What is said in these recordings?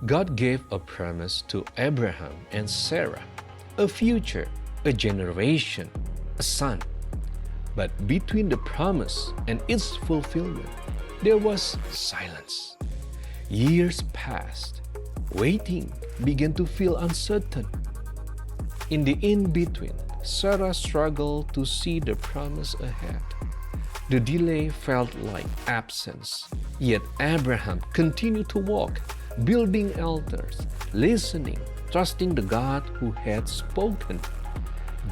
God gave a promise to Abraham and Sarah, a future, a generation, a son. But between the promise and its fulfillment, there was silence. Years passed. Waiting began to feel uncertain. In the in-between, Sarah struggled to see the promise ahead. The delay felt like absence, yet Abraham continued to walk, building altars, listening, trusting the God who had spoken.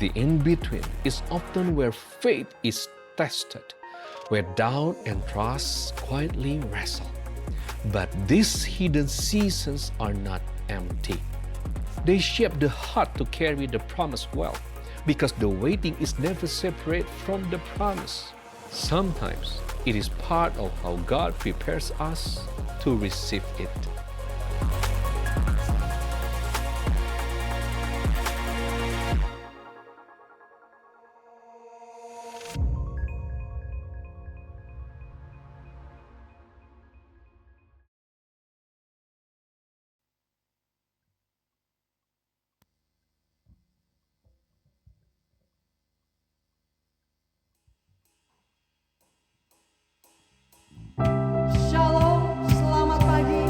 The in-between is often where faith is tested, where doubt and trust quietly wrestle. But these hidden seasons are not empty. They shape the heart to carry the promise well, because the waiting is never separate from the promise. Sometimes it is part of how God prepares us to receive it. Shalom, selamat pagi,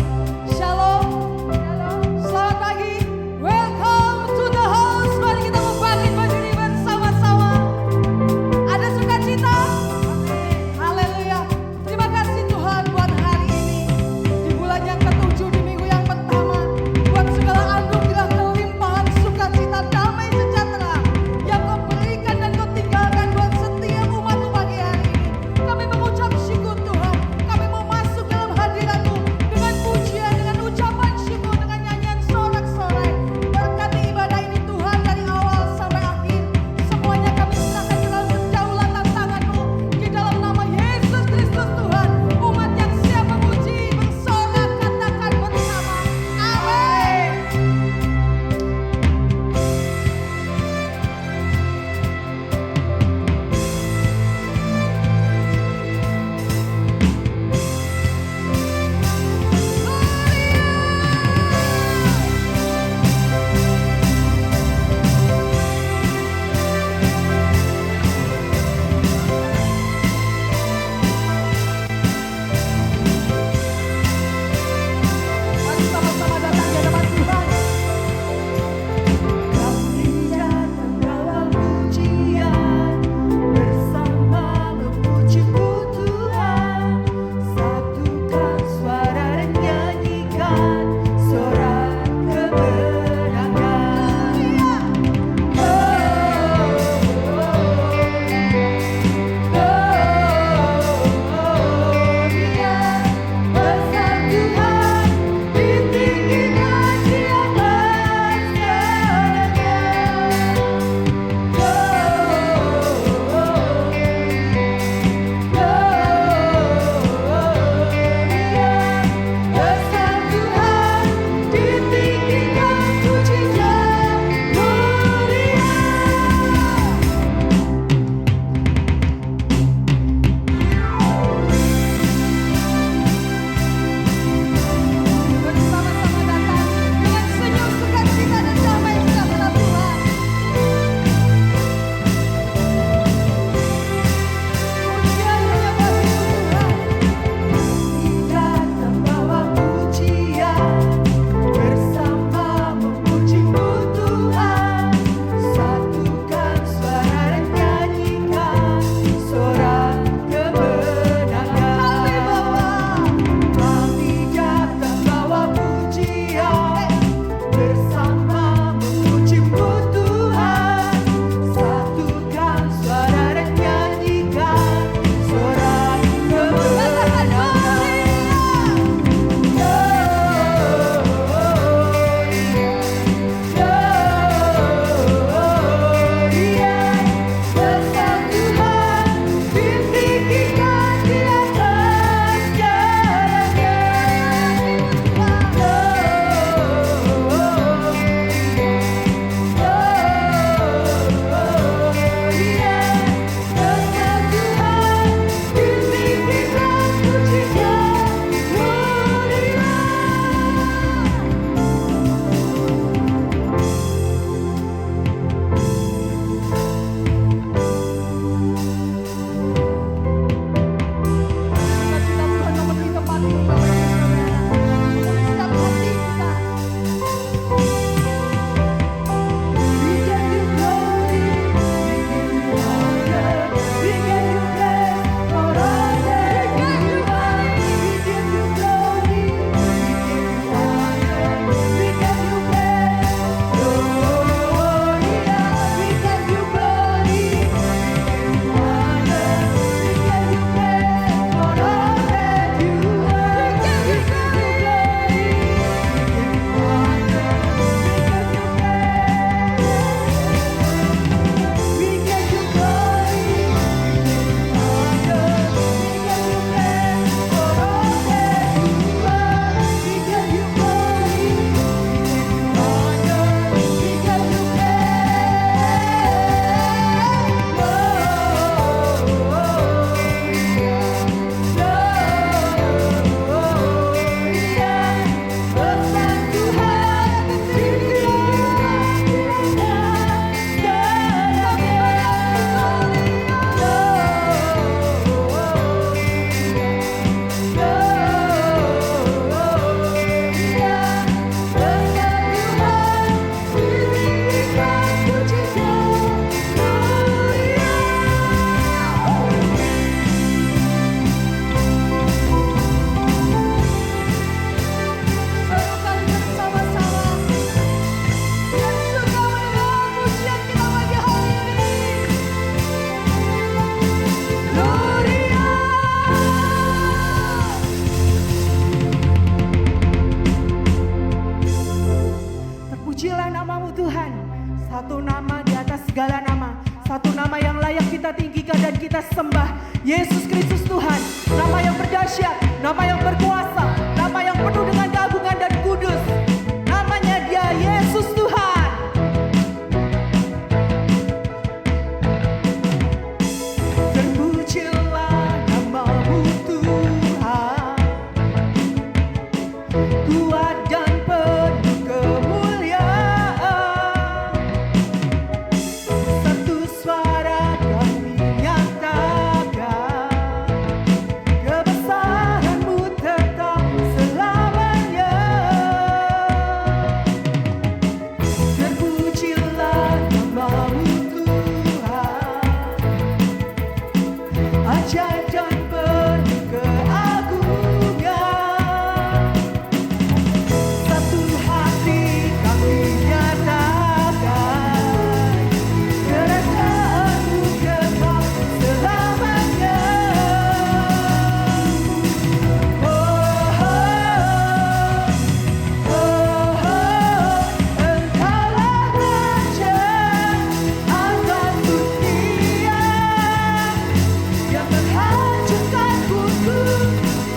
sembah. Yesus Kristus Tuhan, nama yang berdahsyat, nama yang berkuasa, nama yang penuh dengan keagungan dan kudus. Namanya Dia Yesus Tuhan. Terpujilah nama-Mu Tuhan, kuat dan penuh kemuliaan. Satu suara kami nyatakan, kebesaran-Mu tetap selamanya. Terpujilah nama-Mu Tuhan, ajaib dan penuh keagungan. Satu hati kami nyatakan, kerajaan-Mu kekal selamanya. Oh, oh, oh, Engkaulah Raja atas dunia, yang menghancurkan kutuk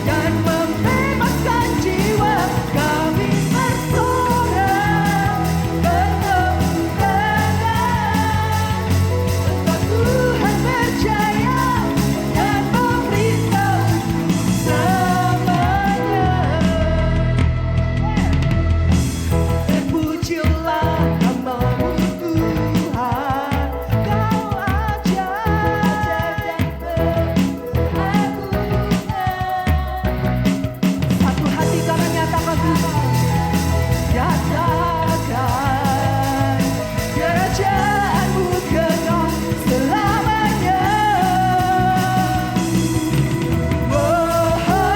dan membebaskan jiwa. Kami bersorak bertepuk tangan, Engkau Tuhan berjaya dan memerintah selamanya. Terpujilah nama-Mu Tuhan, Kau ajaib dan berkeagungan. Satu hati kami nyatakan Tuhan, nyatakan kerajaan-Mu kekal selamanya. Oh, oh,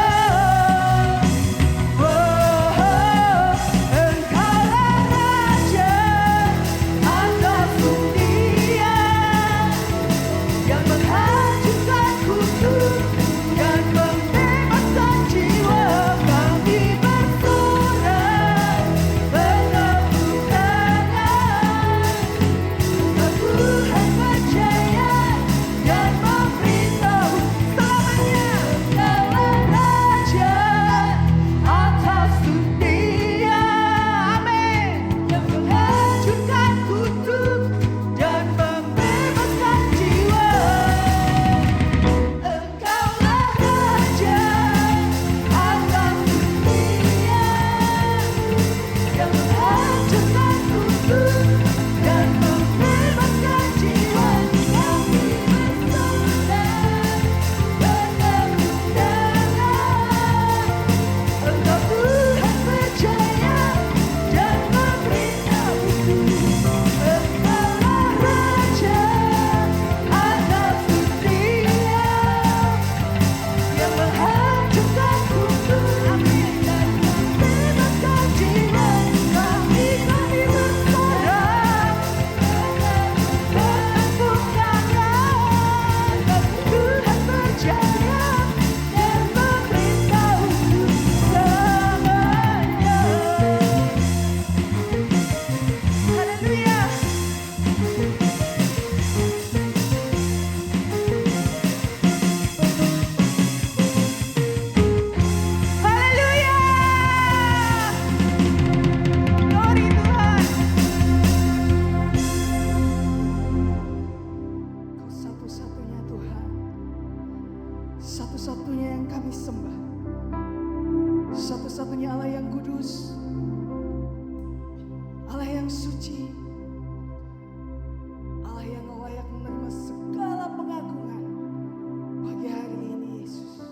oh, Engkaulah Raja atas dunia, yang menghancurkan kutuk dan membebaskan jiwa. Kami bersorak bertepuk tangan, Engkau Tuhan berjaya dan memerintah selamanya. Engkaulah Raja atas dunia, amin, yang menghancurkan kutuk dan membebaskan jiwa. Engkaulah Raja atas dunia, yang menghancurkan kutuk dan membebaskan jiwa. Kami bersorak bertepuk tangan, Engkau Tuhan berjaya dan memerintah. Engkaulah Raja atas dunia, yang menghancurkan kutuk dan membebaskan jiwa. Kami bersorak bertepuk tangan, Tuhan berjaya dan memerintah selamanya. Haleluya. Haleluya. Glory Tuhan. Kau satu-satunya Tuhan, satu-satunya yang kami sembah, satu-satunya Allah yang kudus, Allah yang suci, Allah yang layak menerima segala pengagungan pagi hari ini, Yesus.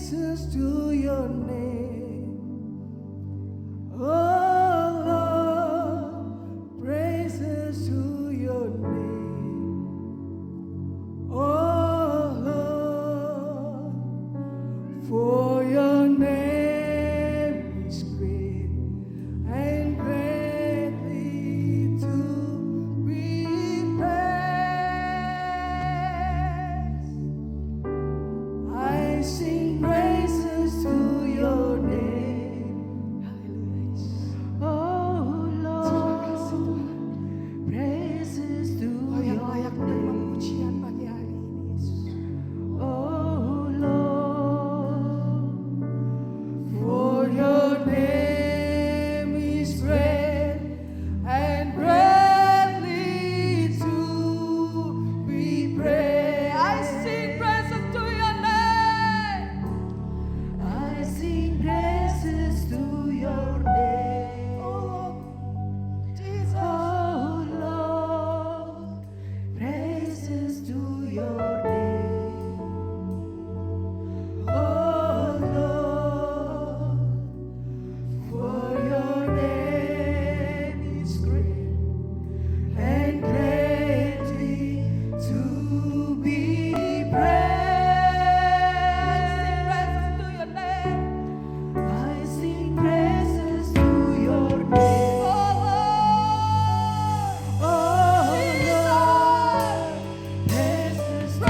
praises to your name. Oh Lord, praises to your name. Oh Lord, for your name is great and greatly to be praised. I sing praises to your name. Oh Lord, praises to your name. Oh Lord, for your name is great and greatly to be praised. I sing praises to your name. I sing praises to your name. Oh Jesus. Oh Lord, praises to your name. Oh Lord, for your name is great and greatly to be praised. I sing praises to your name. I sing praises to your name. Oh Lord, praises to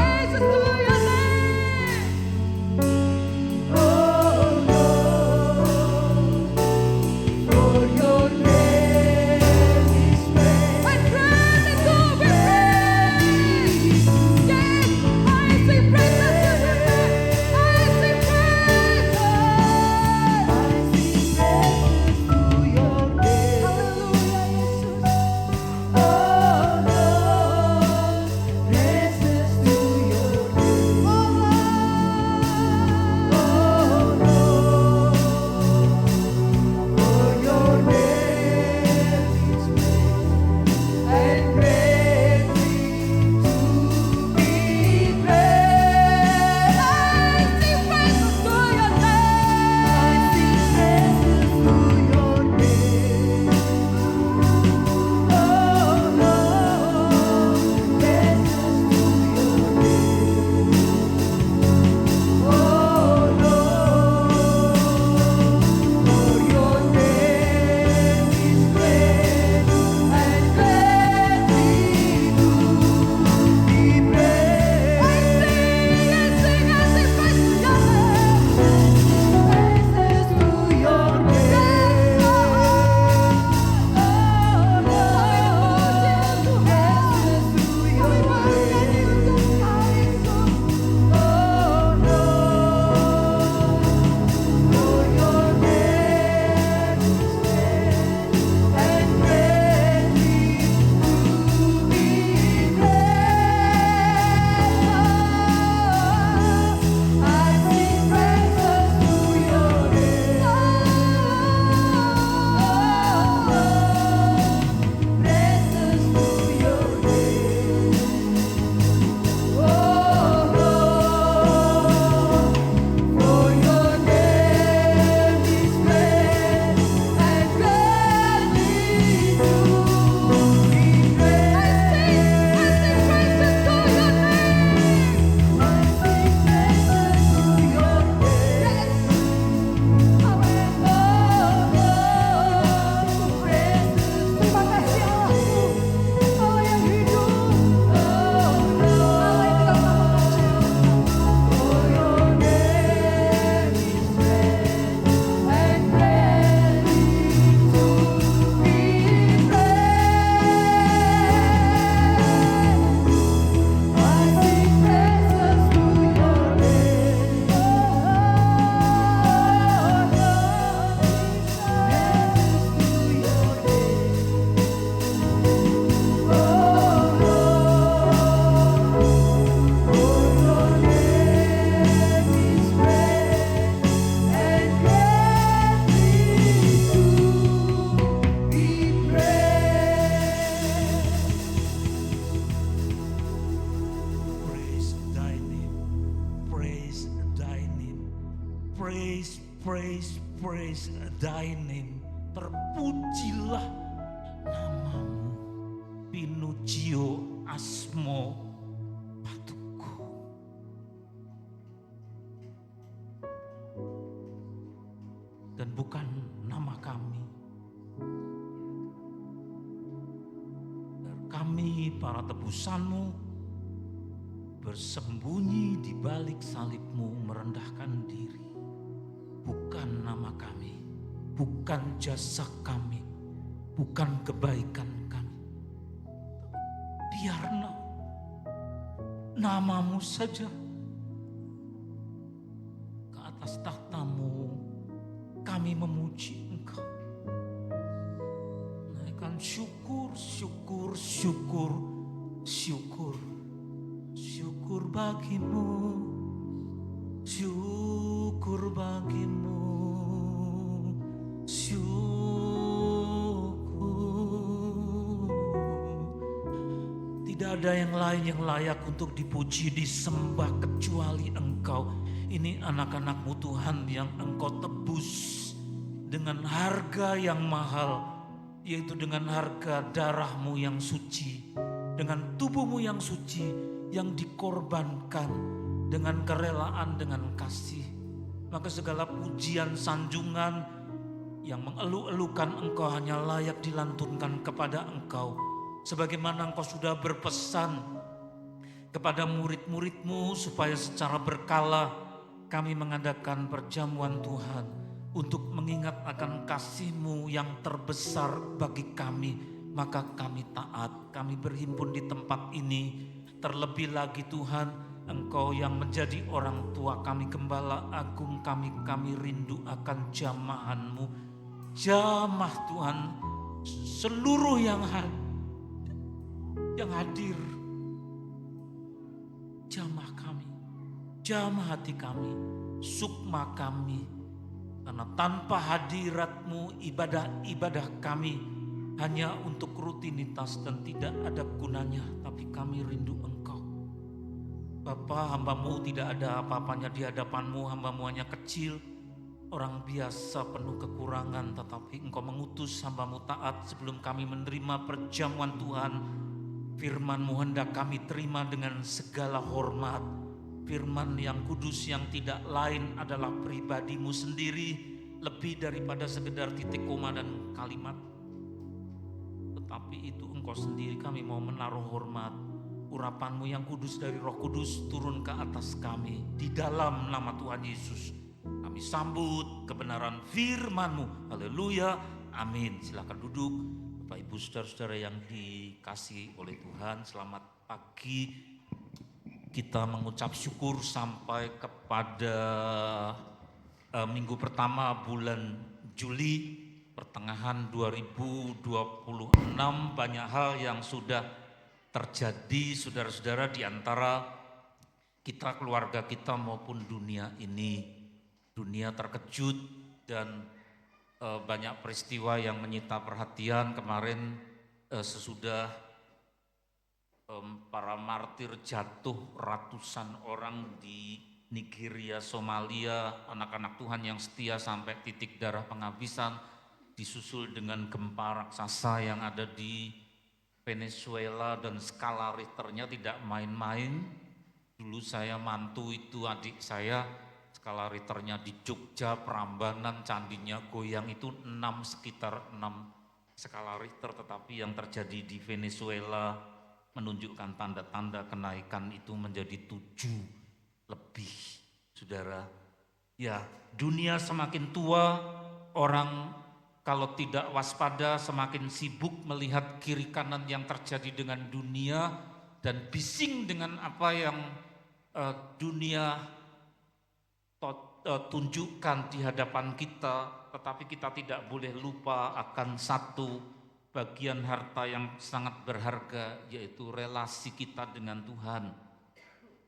praise, praise, praise thy name. Terpujilah namamu, pinujio asmo patuku. Dan bukan nama kami. Kami para tebusanmu bersembunyi di balik salibmu, merendahkan diri. Bukan nama kami, bukan jasa kami, bukan kebaikan kami. Biar namamu saja ke atas takhtamu, kami memuji Engkau. Naikkan syukur, syukur, syukur, syukur. Syukur bagimu, syukur bagimu, syukur. Tidak ada yang lain yang layak untuk dipuji, disembah kecuali Engkau. Ini anak-anak-Mu Tuhan yang Engkau tebus dengan harga yang mahal, yaitu dengan harga darah-Mu yang suci, dengan tubuh-Mu yang suci, yang dikorbankan dengan kerelaan, dengan kasih. Maka segala pujian, sanjungan yang mengeluh-elukan Engkau hanya layak dilantunkan kepada Engkau. Sebagaimana Engkau sudah berpesan kepada murid-murid-Mu supaya secara berkala kami mengadakan perjamuan Tuhan untuk mengingat akan kasih-Mu yang terbesar bagi kami. Maka kami taat, kami berhimpun di tempat ini. Terlebih lagi Tuhan, Engkau yang menjadi orang tua kami, Gembala Agung kami rindu akan jamahan-Mu. Jamah Tuhan, seluruh yang hadir. Jamah kami, jamah hati kami, sukma kami. Karena tanpa hadirat-Mu ibadah-ibadah kami hanya untuk rutinitas dan tidak ada gunanya. Tapi kami rindu Engkau. Bapa, hamba-Mu tidak ada apa-apanya di hadapan-Mu. Hamba-Mu hanya kecil, orang biasa penuh kekurangan. Tetapi Engkau mengutus hamba-Mu taat sebelum kami menerima perjamuan Tuhan. Firman-Mu hendak kami terima dengan segala hormat. Firman yang kudus yang tidak lain adalah pribadi-Mu sendiri. Lebih daripada sekedar titik koma dan kalimat. Tetapi itu Engkau sendiri. Kami mau menaruh hormat. Urapan-Mu yang kudus dari Roh Kudus turun ke atas kami. Di dalam nama Tuhan Yesus kami sambut kebenaran firman-Mu. Haleluya, amin. Silakan duduk. Bapak Ibu saudara-saudara yang dikasihi oleh Tuhan, selamat pagi. Kita mengucap syukur sampai kepada minggu pertama bulan Juli, pertengahan 2026. Banyak hal yang sudah terjadi saudara-saudara di antara kita, keluarga kita maupun dunia ini. Dunia terkejut dan banyak peristiwa yang menyita perhatian. Kemarin sesudah para martir jatuh, ratusan orang di Nigeria, Somalia, anak-anak Tuhan yang setia sampai titik darah penghabisan, disusul dengan gempa raksasa yang ada di Venezuela dan skala Richternya tidak main-main. Dulu saya mantu itu adik saya, skala Richternya di Jogja, Prambanan, candinya goyang itu sekitar 6 skala Richter. Tetapi yang terjadi di Venezuela menunjukkan tanda-tanda kenaikan itu menjadi 7 lebih, saudara. Ya, dunia semakin tua, orang kalau tidak waspada semakin sibuk melihat kiri kanan yang terjadi dengan dunia dan bising dengan apa yang dunia tunjukkan di hadapan kita. Tetapi kita tidak boleh lupa akan satu bagian harta yang sangat berharga, yaitu relasi kita dengan Tuhan.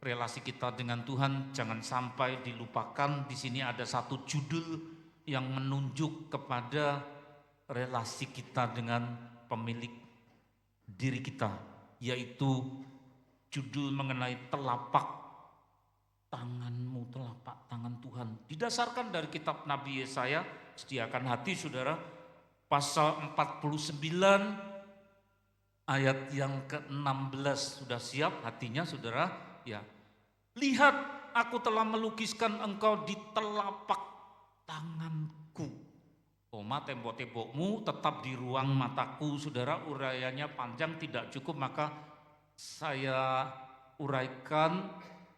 Relasi kita dengan Tuhan jangan sampai dilupakan. Di sini ada satu judul yang menunjuk kepada relasi kita dengan pemilik diri kita, yaitu judul mengenai telapak tanganmu, telapak tangan Tuhan. Didasarkan dari kitab Nabi Yesaya, sediakan hati saudara, pasal 49 ayat yang ke-16. Sudah siap hatinya saudara? Ya. Lihat, aku telah melukiskan engkau di telapak tanganku. Tembok-tembokmu tetap di ruang mataku. Saudara, uraiannya panjang tidak cukup, maka saya uraikan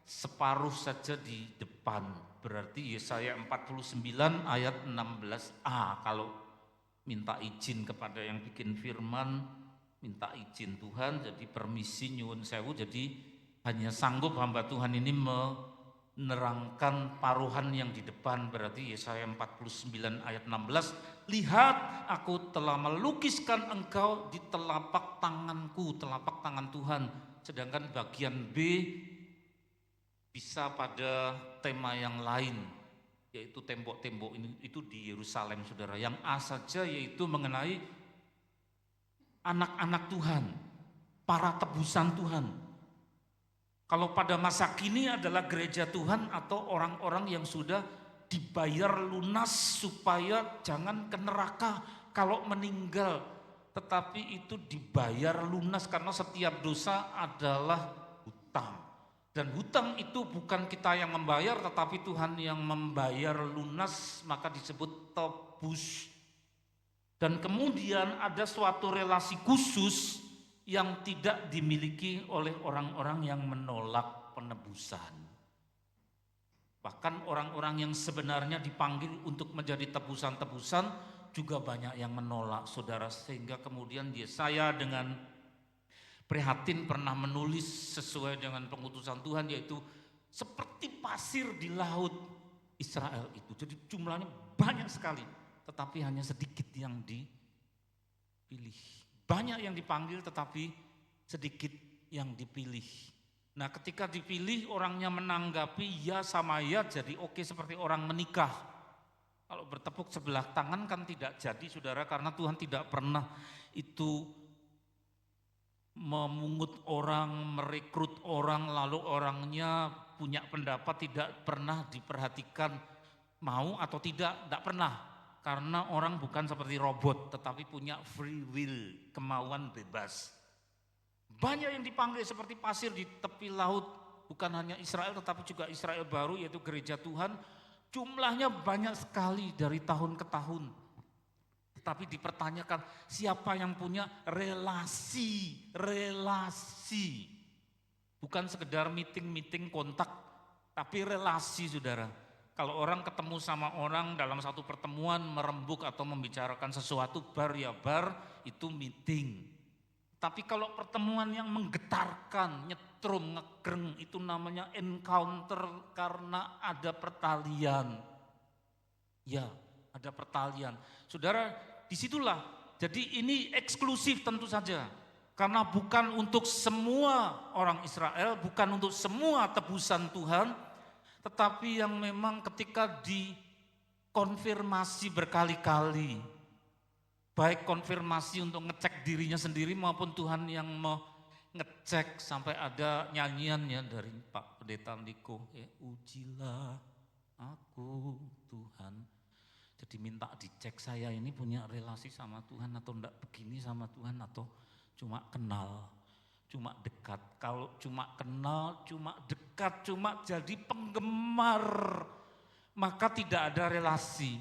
separuh saja di depan. Berarti Yesaya 49 ayat 16a. Kalau minta izin kepada yang bikin firman, minta izin Tuhan, jadi permisi nyuwun sewu, jadi hanya sanggup hamba Tuhan ini menerangkan paruhan yang di depan. Berarti Yesaya 49 ayat 16, lihat aku telah melukiskan engkau di telapak tanganku, telapak tangan Tuhan. Sedangkan bagian B bisa pada tema yang lain, yaitu tembok-tembok ini itu di Yerusalem saudara. Yang A saja yaitu mengenai anak-anak Tuhan, para tebusan Tuhan. Kalau pada masa kini adalah gereja Tuhan atau orang-orang yang sudah dibayar lunas supaya jangan ke neraka kalau meninggal. Tetapi itu dibayar lunas karena setiap dosa adalah hutang. Dan hutang itu bukan kita yang membayar, tetapi Tuhan yang membayar lunas, maka disebut tebus. Dan kemudian ada suatu relasi khusus yang tidak dimiliki oleh orang-orang yang menolak penebusan. Bahkan orang-orang yang sebenarnya dipanggil untuk menjadi tebusan-tebusan juga banyak yang menolak saudara. Sehingga kemudian Yesaya dengan prihatin pernah menulis sesuai dengan pengutusan Tuhan, yaitu seperti pasir di laut Israel itu. Jadi jumlahnya banyak sekali, tetapi hanya sedikit yang dipilih. Banyak yang dipanggil tetapi sedikit yang dipilih. Nah, ketika dipilih orangnya menanggapi ya sama ya, jadi oke, seperti orang menikah. Kalau bertepuk sebelah tangan kan tidak jadi saudara, karena Tuhan tidak pernah itu memungut orang, merekrut orang, lalu orangnya punya pendapat, tidak pernah diperhatikan mau atau tidak pernah. Karena orang bukan seperti robot, tetapi punya free will, kemauan bebas. Banyak yang dipanggil seperti pasir di tepi laut, bukan hanya Israel tetapi juga Israel baru, yaitu gereja Tuhan. Jumlahnya banyak sekali dari tahun ke tahun. Tapi dipertanyakan siapa yang punya relasi. Bukan sekedar meeting kontak, tapi relasi saudara. Kalau orang ketemu sama orang dalam satu pertemuan merembuk atau membicarakan sesuatu bar, itu meeting. Tapi kalau pertemuan yang menggetarkan, nyetrum, ngegreng, itu namanya encounter karena ada pertalian. Ya, ada pertalian. Saudara, disitulah, jadi ini eksklusif tentu saja. Karena bukan untuk semua orang Israel, bukan untuk semua tebusan Tuhan, tetapi yang memang ketika dikonfirmasi berkali-kali, baik konfirmasi untuk ngecek dirinya sendiri maupun Tuhan yang mau ngecek, sampai ada nyanyiannya dari Pak Pendeta Niko, ujilah aku Tuhan. Jadi minta dicek saya ini punya relasi sama Tuhan atau enggak, begini sama Tuhan atau cuma kenal, cuma dekat. Kalau cuma kenal, cuma dekat, cuma jadi penggemar, maka tidak ada relasi.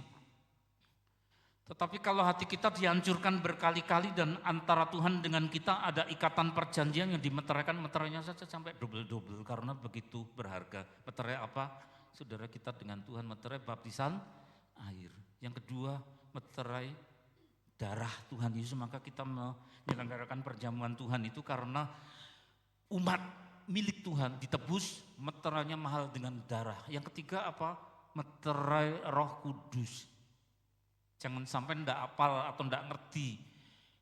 Tetapi kalau hati kita dihancurkan berkali-kali dan antara Tuhan dengan kita ada ikatan perjanjian yang dimeteraikan, meterainya saja sampai double-double karena begitu berharga. Meterai apa? Saudara, kita dengan Tuhan meterai baptisan air. Yang kedua, meterai darah Tuhan Yesus, maka kita menyelenggarakan perjamuan Tuhan itu karena umat milik Tuhan ditebus, meterainya mahal dengan darah. Yang ketiga apa? Meterai Roh Kudus. Jangan sampai ndak apal atau ndak ngerti.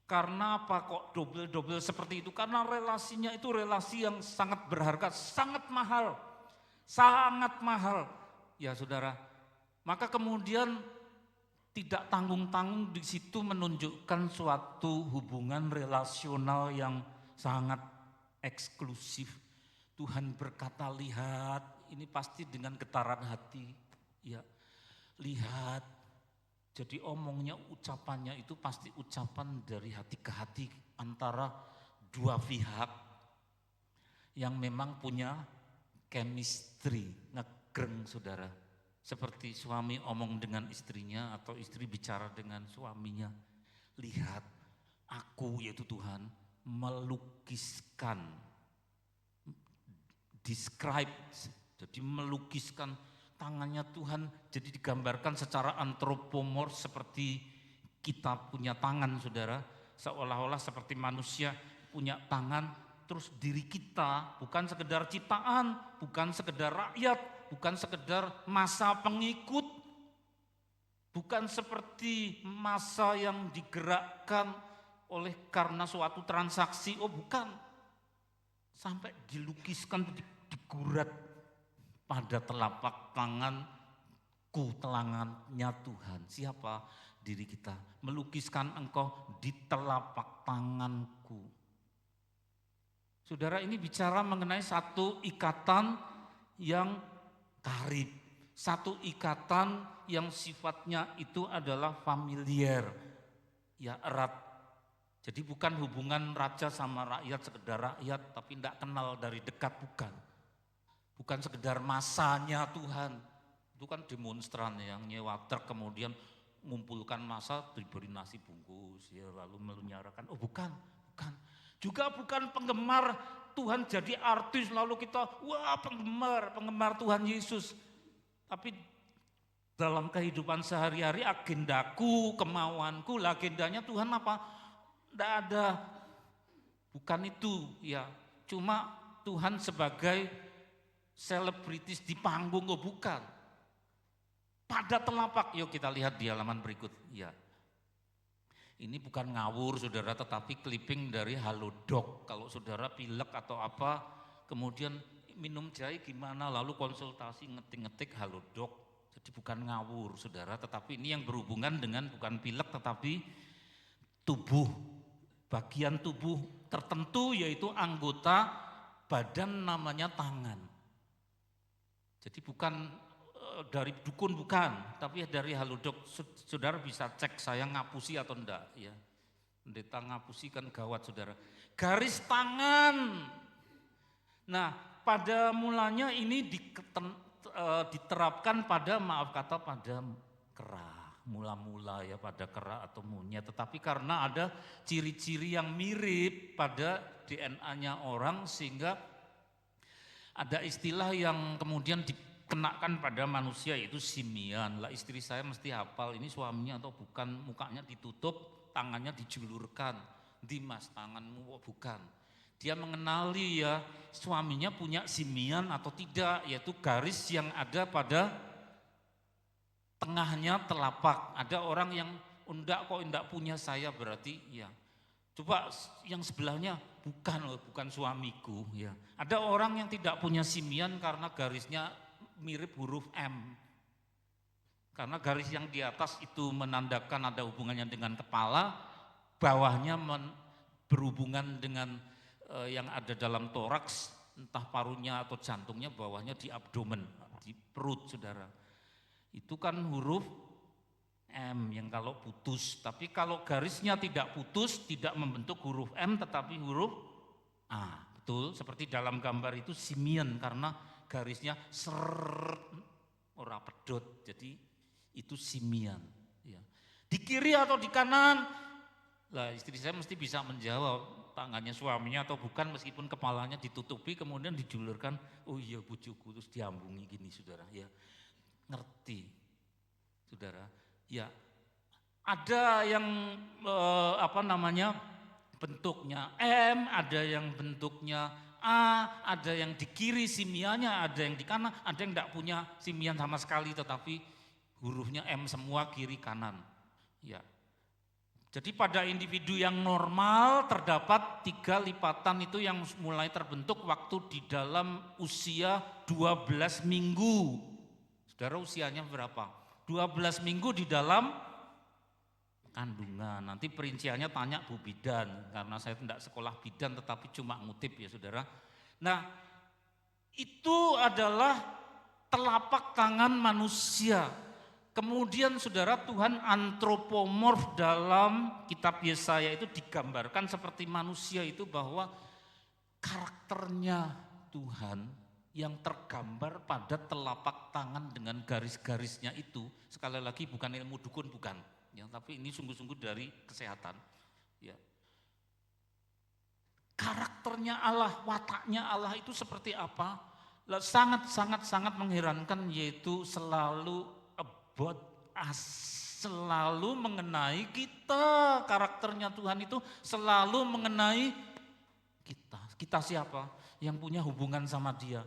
Karena apa kok double-double seperti itu? Karena relasinya itu relasi yang sangat berharga, sangat mahal. Sangat mahal. Ya saudara, maka kemudian tidak tanggung-tanggung di situ menunjukkan suatu hubungan relasional yang sangat eksklusif. Tuhan berkata, lihat, ini pasti dengan getaran hati. Ya, lihat. Jadi omongnya, ucapannya itu pasti ucapan dari hati ke hati antara dua pihak yang memang punya chemistry, ngegreng saudara. Seperti suami omong dengan istrinya atau istri bicara dengan suaminya. Lihat, aku yaitu Tuhan melukiskan, describe, jadi melukiskan tangannya Tuhan, jadi digambarkan secara antropomorf seperti kita punya tangan saudara, seolah-olah seperti manusia punya tangan, terus diri kita bukan sekedar ciptaan, bukan sekedar rakyat, bukan sekedar massa pengikut, bukan seperti massa yang digerakkan oleh karena suatu transaksi, oh bukan, sampai dilukiskan, digurat pada telapak tanganku, telangannya Tuhan. Siapa? Diri kita. Melukiskan engkau di telapak tanganku. Saudara, ini bicara mengenai satu ikatan yang karib. Satu ikatan yang sifatnya itu adalah familiar. Ya, erat. Jadi bukan hubungan raja sama rakyat, sekedar rakyat, tapi tidak kenal dari dekat, bukan. Bukan sekedar masanya Tuhan, itu kan demonstran yang nyewa truk kemudian mengumpulkan massa diberi nasi bungkus, ya lalu menyuarakan, oh bukan. Juga bukan penggemar Tuhan jadi artis lalu kita, wah penggemar Tuhan Yesus. Tapi dalam kehidupan sehari-hari agendaku, kemauanku, agendanya Tuhan apa? Tidak ada, bukan itu ya, cuma Tuhan sebagai selebritis di panggung, oh bukan. Pada telapak, yuk kita lihat di halaman berikut. Ya, ini bukan ngawur saudara, tetapi clipping dari Halodoc. Kalau saudara pilek atau apa, kemudian minum jahe gimana, lalu konsultasi ngetik-ngetik Halodoc. Jadi bukan ngawur saudara, tetapi ini yang berhubungan dengan bukan pilek tetapi tubuh. Bagian tubuh tertentu yaitu anggota badan namanya tangan. Jadi bukan dari dukun, bukan, tapi dari Halodoc. Saudara bisa cek saya ngapusi atau enggak ya. Pendeta ngapusi kan gawat saudara. Garis tangan. Nah, pada mulanya ini diterapkan pada pada kera. Mula-mula ya pada kera atau monyet. Tetapi karena ada ciri-ciri yang mirip pada DNA-nya orang sehingga ada istilah yang kemudian dikenakan pada manusia yaitu simian. Lah istri saya mesti hafal ini suaminya atau bukan, mukanya ditutup, tangannya dijulurkan. Dimas tanganmu, oh bukan. Dia mengenali ya suaminya punya simian atau tidak, yaitu garis yang ada pada tengahnya telapak. Ada orang yang enggak kok enggak punya saya berarti ya. Coba yang sebelahnya bukan suamiku ya. Ada orang yang tidak punya simian karena garisnya mirip huruf M. Karena garis yang di atas itu menandakan ada hubungannya dengan kepala, bawahnya berhubungan dengan yang ada dalam toraks, entah parunya atau jantungnya, bawahnya di abdomen, di perut saudara. Itu kan huruf M yang kalau putus, tapi kalau garisnya tidak putus, tidak membentuk huruf M tetapi huruf A. Betul, seperti dalam gambar itu simian karena garisnya ora pedot, jadi itu simian. Ya. Di kiri atau di kanan, lah istri saya mesti bisa menjawab tangannya suaminya atau bukan meskipun kepalanya ditutupi kemudian dijulurkan, oh iya bujuku, terus diambungi gini saudara, ya ngerti saudara. Ya, ada yang bentuknya M, ada yang bentuknya A, ada yang di kiri simiannya, ada yang di kanan, ada yang tidak punya simian sama sekali tetapi hurufnya M semua kiri kanan. Ya. Jadi pada individu yang normal terdapat 3 lipatan itu yang mulai terbentuk waktu di dalam usia 12 minggu. Saudara usianya berapa? 12 minggu di dalam kandungan. Nanti perinciannya tanya Bu Bidan, karena saya tidak sekolah bidan tetapi cuma ngutip ya saudara. Nah itu adalah telapak tangan manusia. Kemudian saudara, Tuhan antropomorf dalam kitab Yesaya itu digambarkan seperti manusia itu, bahwa karakternya Tuhan yang tergambar pada telapak tangan dengan garis-garisnya itu. Sekali lagi bukan ilmu dukun, bukan. Ya, tapi ini sungguh-sungguh dari kesehatan. Ya. Karakternya Allah, wataknya Allah itu seperti apa? Sangat mengherankan, yaitu selalu about us, selalu mengenai kita. Karakternya Tuhan itu selalu mengenai kita. Kita siapa? Yang punya hubungan sama Dia,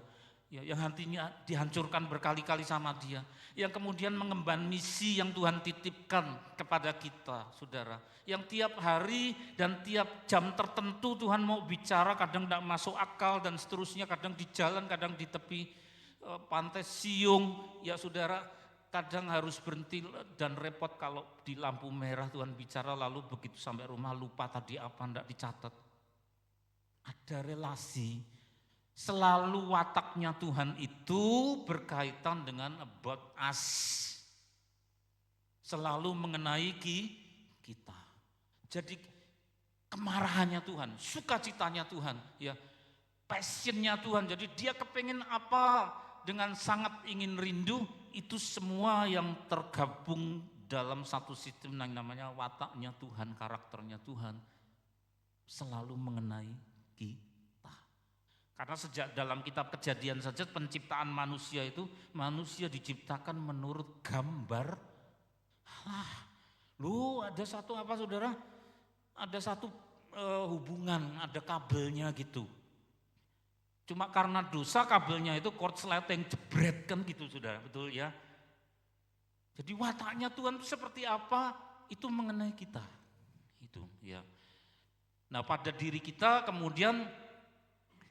ya, yang hatinya dihancurkan berkali-kali sama Dia, yang kemudian mengemban misi yang Tuhan titipkan kepada kita, saudara. Yang tiap hari dan tiap jam tertentu Tuhan mau bicara, kadang tidak masuk akal dan seterusnya, kadang di jalan, kadang di tepi pantai Siung, ya saudara, kadang harus berhenti dan repot kalau di lampu merah Tuhan bicara, lalu begitu sampai rumah lupa tadi apa, tidak dicatat. Ada relasi, selalu wataknya Tuhan itu berkaitan dengan about us, selalu mengenai kita. Jadi kemarahannya Tuhan, sukacitanya Tuhan, ya, passionnya Tuhan. Jadi Dia kepengen apa, dengan sangat ingin rindu, itu semua yang tergabung dalam satu sistem yang namanya wataknya Tuhan, karakternya Tuhan, selalu mengenai kita. Karena sejak dalam kitab Kejadian saja penciptaan manusia itu, manusia diciptakan menurut gambar Allah. Lu ada satu apa saudara? Ada satu hubungan, ada kabelnya gitu. Cuma karena dosa kabelnya itu korsleting, jebret kan gitu saudara, betul ya. Jadi wataknya Tuhan itu seperti apa, itu mengenai kita. Itu ya. Nah pada diri kita kemudian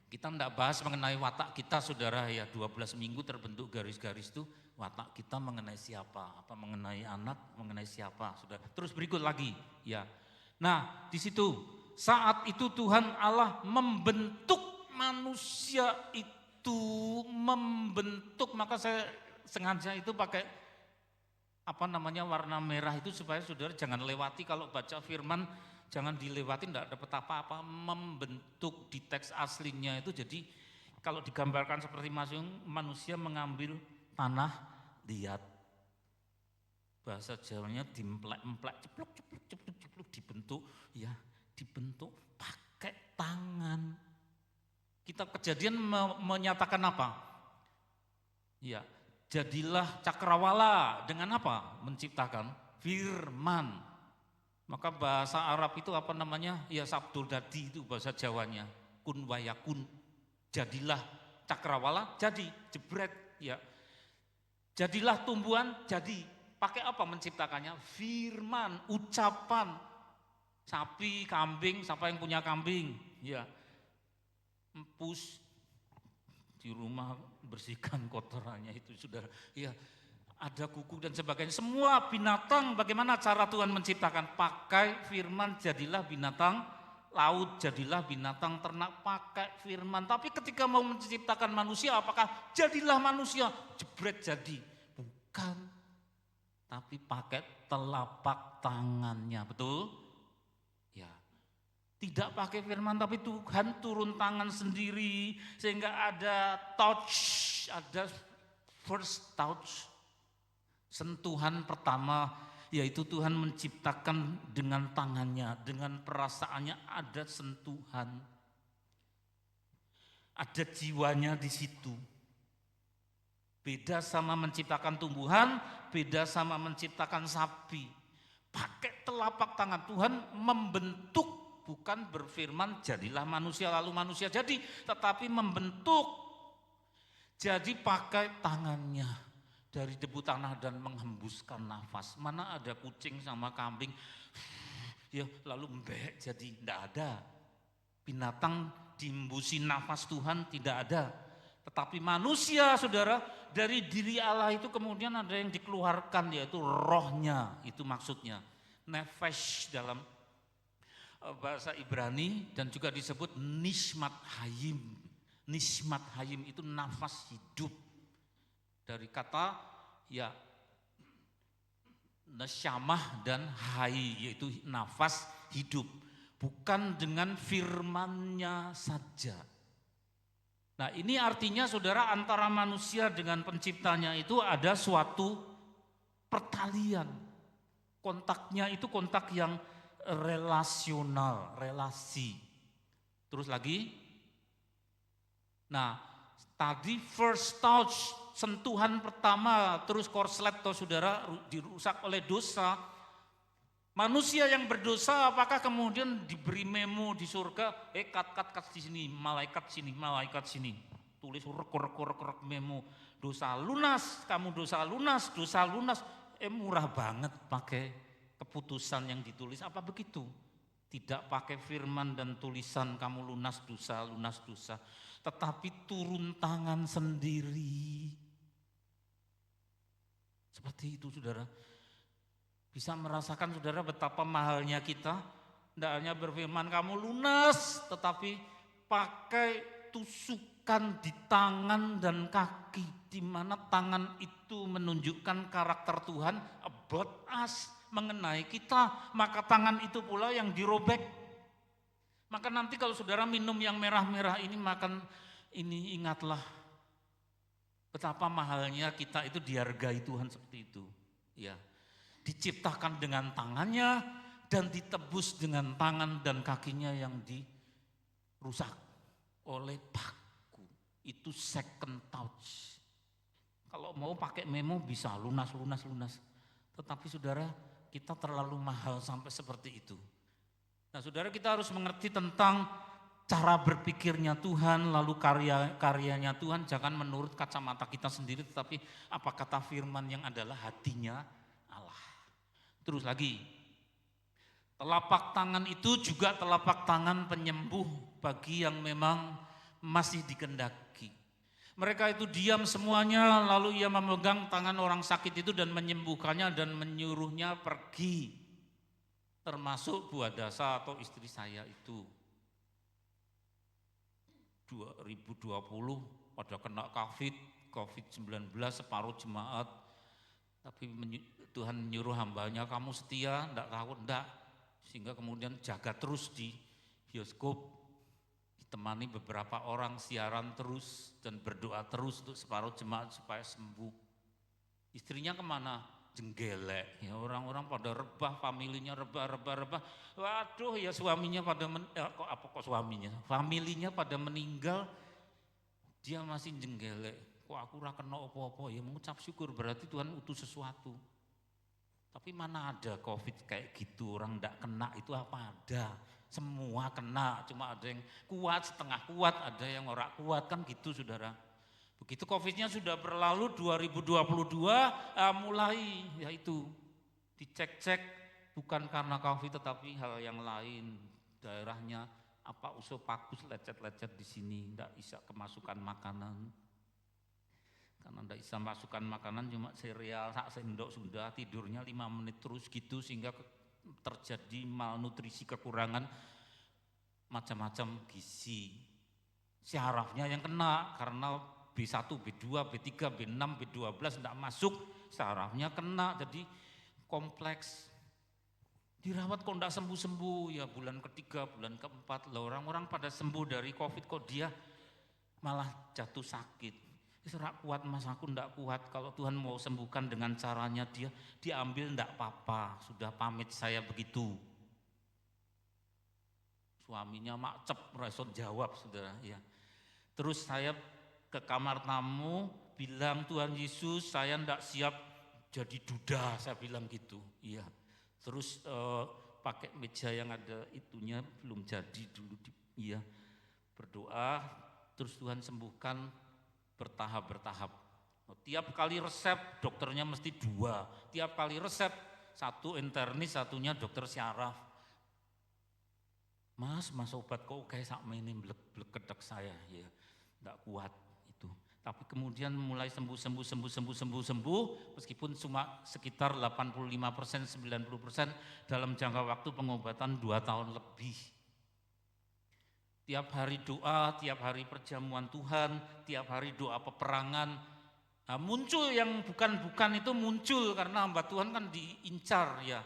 kita tidak bahas mengenai watak kita saudara ya, 12 minggu terbentuk garis-garis itu, watak kita mengenai siapa, apa mengenai anak, mengenai siapa saudara. Terus berikut lagi ya. Nah di situ saat itu Tuhan Allah membentuk manusia itu, membentuk, maka saya sengaja itu pakai apa namanya warna merah itu supaya saudara jangan lewati, kalau baca firman jangan dilewati, tidak dapat apa-apa. Membentuk di teks aslinya itu, jadi kalau digambarkan seperti manusia mengambil tanah liat, bahasa Jawanya dimplek-emplek, cepluk, dibentuk, ya dibentuk pakai tangan. Kitab Kejadian menyatakan apa? Ya, jadilah cakrawala dengan apa? Menciptakan firman. Maka bahasa Arab itu apa namanya? Ya sabdul dadi itu bahasa Jawanya. Kun wayakun. Jadilah cakrawala, jadi jebret ya. Jadilah tumbuhan, jadi. Pakai apa menciptakannya? Firman, ucapan. Sapi, kambing, siapa yang punya kambing? Ya. Empus di rumah, bersihkan kotorannya itu saudara. Ya, ada kuku dan sebagainya. Semua binatang, bagaimana cara Tuhan menciptakan? Pakai firman, jadilah binatang laut, jadilah binatang ternak, pakai firman. Tapi ketika mau menciptakan manusia, apakah jadilah manusia? Jebret jadi. Bukan. Tapi pakai telapak tangannya, betul? Ya. Tidak pakai firman, tapi Tuhan turun tangan sendiri sehingga ada touch, ada first touch, sentuhan pertama, yaitu Tuhan menciptakan dengan tangannya, dengan perasaannya, ada sentuhan, ada jiwanya di situ. Beda sama menciptakan tumbuhan, beda sama menciptakan sapi. Pakai telapak tangan Tuhan membentuk. Bukan berfirman jadilah manusia lalu manusia jadi, tetapi membentuk. Jadi pakai tangannya dari debu tanah dan menghembuskan nafas. Mana ada kucing sama kambing ya lalu mbek jadi, tidak ada. Binatang dihembusi nafas Tuhan tidak ada. Tetapi manusia saudara, dari diri Allah itu kemudian ada yang dikeluarkan, yaitu rohnya, itu maksudnya. Nefesh dalam bahasa Ibrani dan juga disebut nishmat hayim. Nishmat hayim itu nafas hidup. Dari kata ya nasyamah dan hai, yaitu nafas hidup. Bukan dengan firman-Nya saja. Nah ini artinya saudara, antara manusia dengan penciptanya itu ada suatu pertalian. Kontaknya itu kontak yang relasional, relasi. Terus lagi, nah tadi first touch, sentuhan pertama, terus korslet atau saudara dirusak oleh dosa. Manusia yang berdosa apakah kemudian diberi memo di surga, kat di sini, malaikat sini, tulis rek memo, dosa lunas, kamu dosa lunas, murah banget pakai keputusan yang ditulis, apa begitu? Tidak pakai firman dan tulisan kamu lunas dosa, tetapi turun tangan sendiri. Seperti itu saudara. Bisa merasakan saudara betapa mahalnya kita. Tidak hanya berfirman kamu lunas, tetapi pakai tusukan di tangan dan kaki. Di mana tangan itu menunjukkan karakter Tuhan about us, mengenai kita. Maka tangan itu pula yang dirobek. Maka nanti kalau saudara minum yang merah-merah ini, makan ini, ingatlah betapa mahalnya kita itu dihargai Tuhan seperti itu. Ya. Diciptakan dengan tangannya dan ditebus dengan tangan dan kakinya yang dirusak oleh paku. Itu second touch. Kalau mau pakai memo bisa lunas. Tetapi saudara, kita terlalu mahal sampai seperti itu. Nah saudara, kita harus mengerti tentang cara berpikirnya Tuhan, lalu karyanya Tuhan, jangan menurut kacamata kita sendiri, tetapi apa kata firman yang adalah hatinya Allah. Terus lagi, telapak tangan itu juga telapak tangan penyembuh bagi yang memang masih dikehendaki. Mereka itu diam semuanya, lalu ia memegang tangan orang sakit itu dan menyembuhkannya dan menyuruhnya pergi. Termasuk buah dasa atau istri saya itu. 2020 pada kena COVID-19 separuh jemaat. Tapi Tuhan menyuruh hambanya, kamu setia, enggak takut, enggak. Sehingga kemudian jaga terus di bioskop, ditemani beberapa orang siaran terus dan berdoa terus untuk separuh jemaat supaya sembuh. Istrinya kemana? Jenggelek. Ya, orang-orang pada rebah, familinya rebah. Waduh, ya suaminya pada familinya pada meninggal, dia masih jenggelek. Kok aku ora kena apa-apa, ya mengucap syukur, berarti Tuhan utus sesuatu. Tapi mana ada COVID kayak gitu, orang enggak kena itu apa ada. Semua kena, cuma ada yang kuat, setengah kuat, ada yang ora kuat, kan gitu saudara. Begitu COVID-nya sudah berlalu 2022 mulai yaitu dicek-cek bukan karena COVID tetapi hal yang lain. Daerahnya apa usopagus lecet-lecet di sini, enggak bisa kemasukan makanan. Karena tidak bisa masukkan makanan cuma sereal, sak sendok sudah, tidurnya 5 menit terus gitu sehingga terjadi malnutrisi, kekurangan macam-macam gizi. Syarafnya yang kena karena B1, B2, B3, B6, B12 tidak masuk, syarafnya kena jadi kompleks. Dirawat kok tidak sembuh-sembuh, ya bulan ketiga, bulan keempat, lah orang-orang pada sembuh dari COVID kok dia malah jatuh sakit. Serak kuat mas, aku ndak kuat. Kalau Tuhan mau sembuhkan dengan caranya dia diambil ndak apa-apa. Sudah pamit saya begitu. Suaminya makcep, resot jawab saudara. Ya. Terus saya ke kamar tamu bilang, Tuhan Yesus saya ndak siap jadi duda, saya bilang gitu. Iya. Terus pakai meja yang ada itunya belum jadi dulu. Iya. Berdoa, terus Tuhan sembuhkan. Bertahap. Tiap kali resep dokternya mesti 2. Tiap kali resep, satu internis, satunya dokter syaraf. Mas obat kok kayak sak ini blek-blek saya ya. Enggak kuat itu. Tapi kemudian mulai sembuh meskipun cuma sekitar 85%, 90% dalam jangka waktu pengobatan 2 tahun lebih. Tiap hari doa, tiap hari perjamuan Tuhan, tiap hari doa peperangan. Nah, muncul yang bukan-bukan itu muncul karena hamba Tuhan kan diincar ya.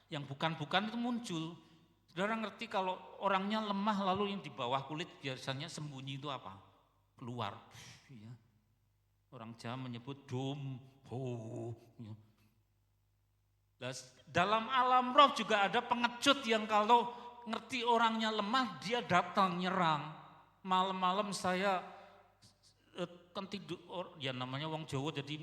Yang bukan-bukan itu muncul. Saudara ngerti kalau orangnya lemah lalu yang di bawah kulit biasanya sembunyi itu apa? Keluar. Ya. Orang Jawa menyebut domho. Ya. Dalam alam roh juga ada pengecut yang kalau ngerti orangnya lemah dia datang nyerang. Malam-malam saya kan tidur, ya namanya wong Jawa jadi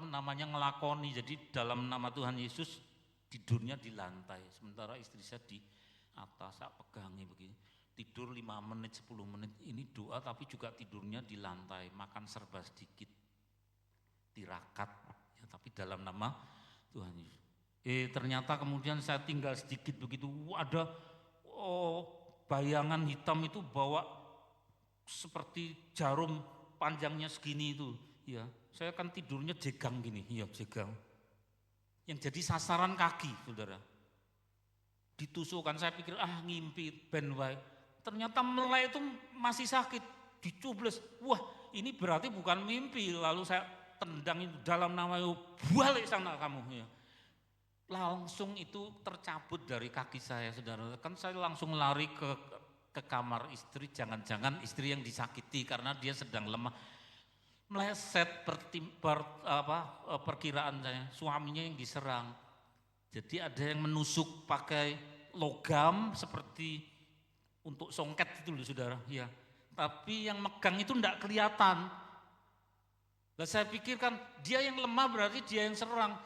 namanya ngelakoni. Jadi dalam nama Tuhan Yesus tidurnya di lantai. Sementara istri saya di atas, saya pegangi begini. Tidur 5 menit, 10 menit. Ini doa tapi juga tidurnya di lantai. Makan serba sedikit. Tirakat. Ya, tapi dalam nama Tuhan Yesus. Ternyata kemudian saya tinggal sedikit begitu. Ada bayangan hitam itu bawa seperti jarum panjangnya segini itu, ya. Saya kan tidurnya jegang gini, ya jegang. Yang jadi sasaran kaki, saudara. Ditusukkan, saya pikir ngimpi ben wae. Ternyata melek itu masih sakit, dicubles. Wah, ini berarti bukan mimpi. Lalu saya tendang itu dalam nama itu, balik sana kamu, ya. Langsung itu tercabut dari kaki saya, saudara. Kan saya langsung lari ke kamar istri, jangan-jangan istri yang disakiti karena dia sedang lemah. Meleset perkiraan saya, suaminya yang diserang. Jadi ada yang menusuk pakai logam seperti untuk songket itu loh, saudara. Ya. Tapi yang megang itu enggak kelihatan. Lah saya pikir kan dia yang lemah berarti dia yang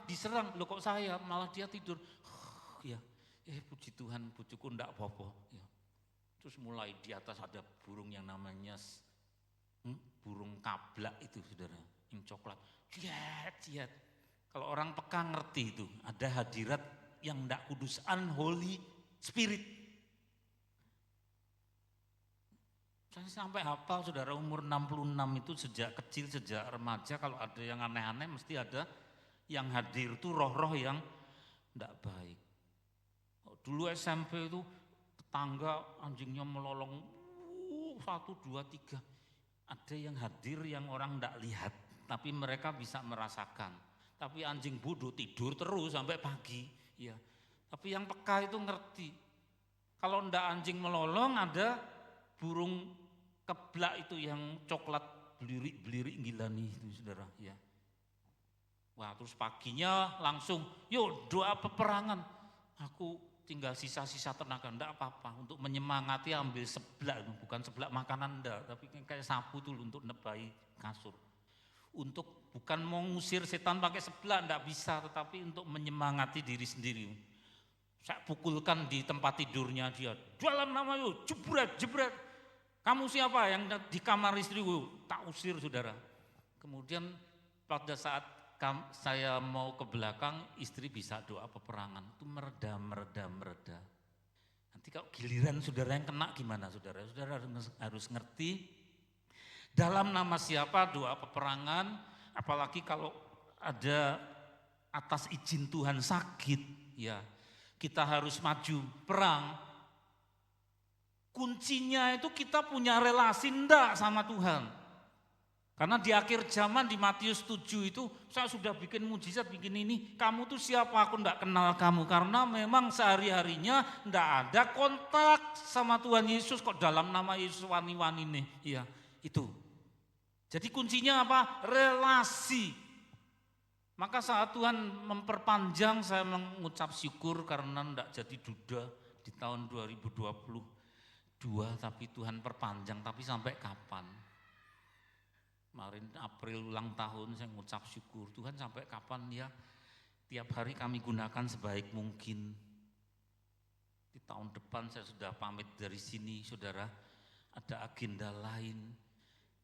diserang. Loh kok saya malah dia tidur. Ya, puji Tuhan, bujuku enggak apa-apa. Ya. Terus mulai di atas ada burung yang namanya burung kablak itu, saudara, yang coklat. Jiat. Kalau orang peka ngerti itu, ada hadirat yang enggak kudus, unholy spirit. Saya sampai hafal, saudara, umur 66 itu sejak kecil, sejak remaja, kalau ada yang aneh-aneh mesti ada yang hadir itu roh-roh yang enggak baik. Dulu SMP itu tetangga anjingnya melolong 1, 2, 3. Ada yang hadir yang orang enggak lihat, tapi mereka bisa merasakan. Tapi anjing bodoh tidur terus sampai pagi. Ya. Tapi yang peka itu ngerti. Kalau enggak anjing melolong, ada burung keblak itu yang coklat belirik-belirik gilani itu, saudara. Ya. Wah, terus paginya langsung, yuk doa peperangan. Aku tinggal sisa-sisa tenaga, enggak apa-apa. Untuk menyemangati ambil seblak, bukan seblak makanan enggak, tapi kayak sapu tuh untuk nebai kasur. Untuk bukan mau ngusir setan pakai seblak, enggak bisa, tetapi untuk menyemangati diri sendiri. Saya pukulkan di tempat tidurnya dia, dalam nama yuk, jebret. Kamu siapa yang di kamar istriku? Tak usir, saudara. Kemudian pada saat saya mau ke belakang, istri bisa doa peperangan. Itu mereda. Nanti kalau giliran saudara yang kena gimana, saudara? Saudara harus ngerti dalam nama siapa doa peperangan, apalagi kalau ada atas izin Tuhan sakit, ya kita harus maju perang. Kuncinya itu kita punya relasi enggak sama Tuhan. Karena di akhir zaman di Matius 7 itu saya sudah bikin mujizat, bikin ini. Kamu tuh siapa? Aku enggak kenal kamu. Karena memang sehari-harinya enggak ada kontak sama Tuhan Yesus kok dalam nama Yesus wani-wani nih. Iya, itu. Jadi kuncinya apa? Relasi. Maka saat Tuhan memperpanjang saya mengucap syukur karena enggak jadi duda di tahun 2022. Tapi Tuhan perpanjang, tapi sampai kapan? Kemarin April ulang tahun saya mengucap syukur, Tuhan sampai kapan ya tiap hari kami gunakan sebaik mungkin. Di tahun depan saya sudah pamit dari sini, saudara, ada agenda lain.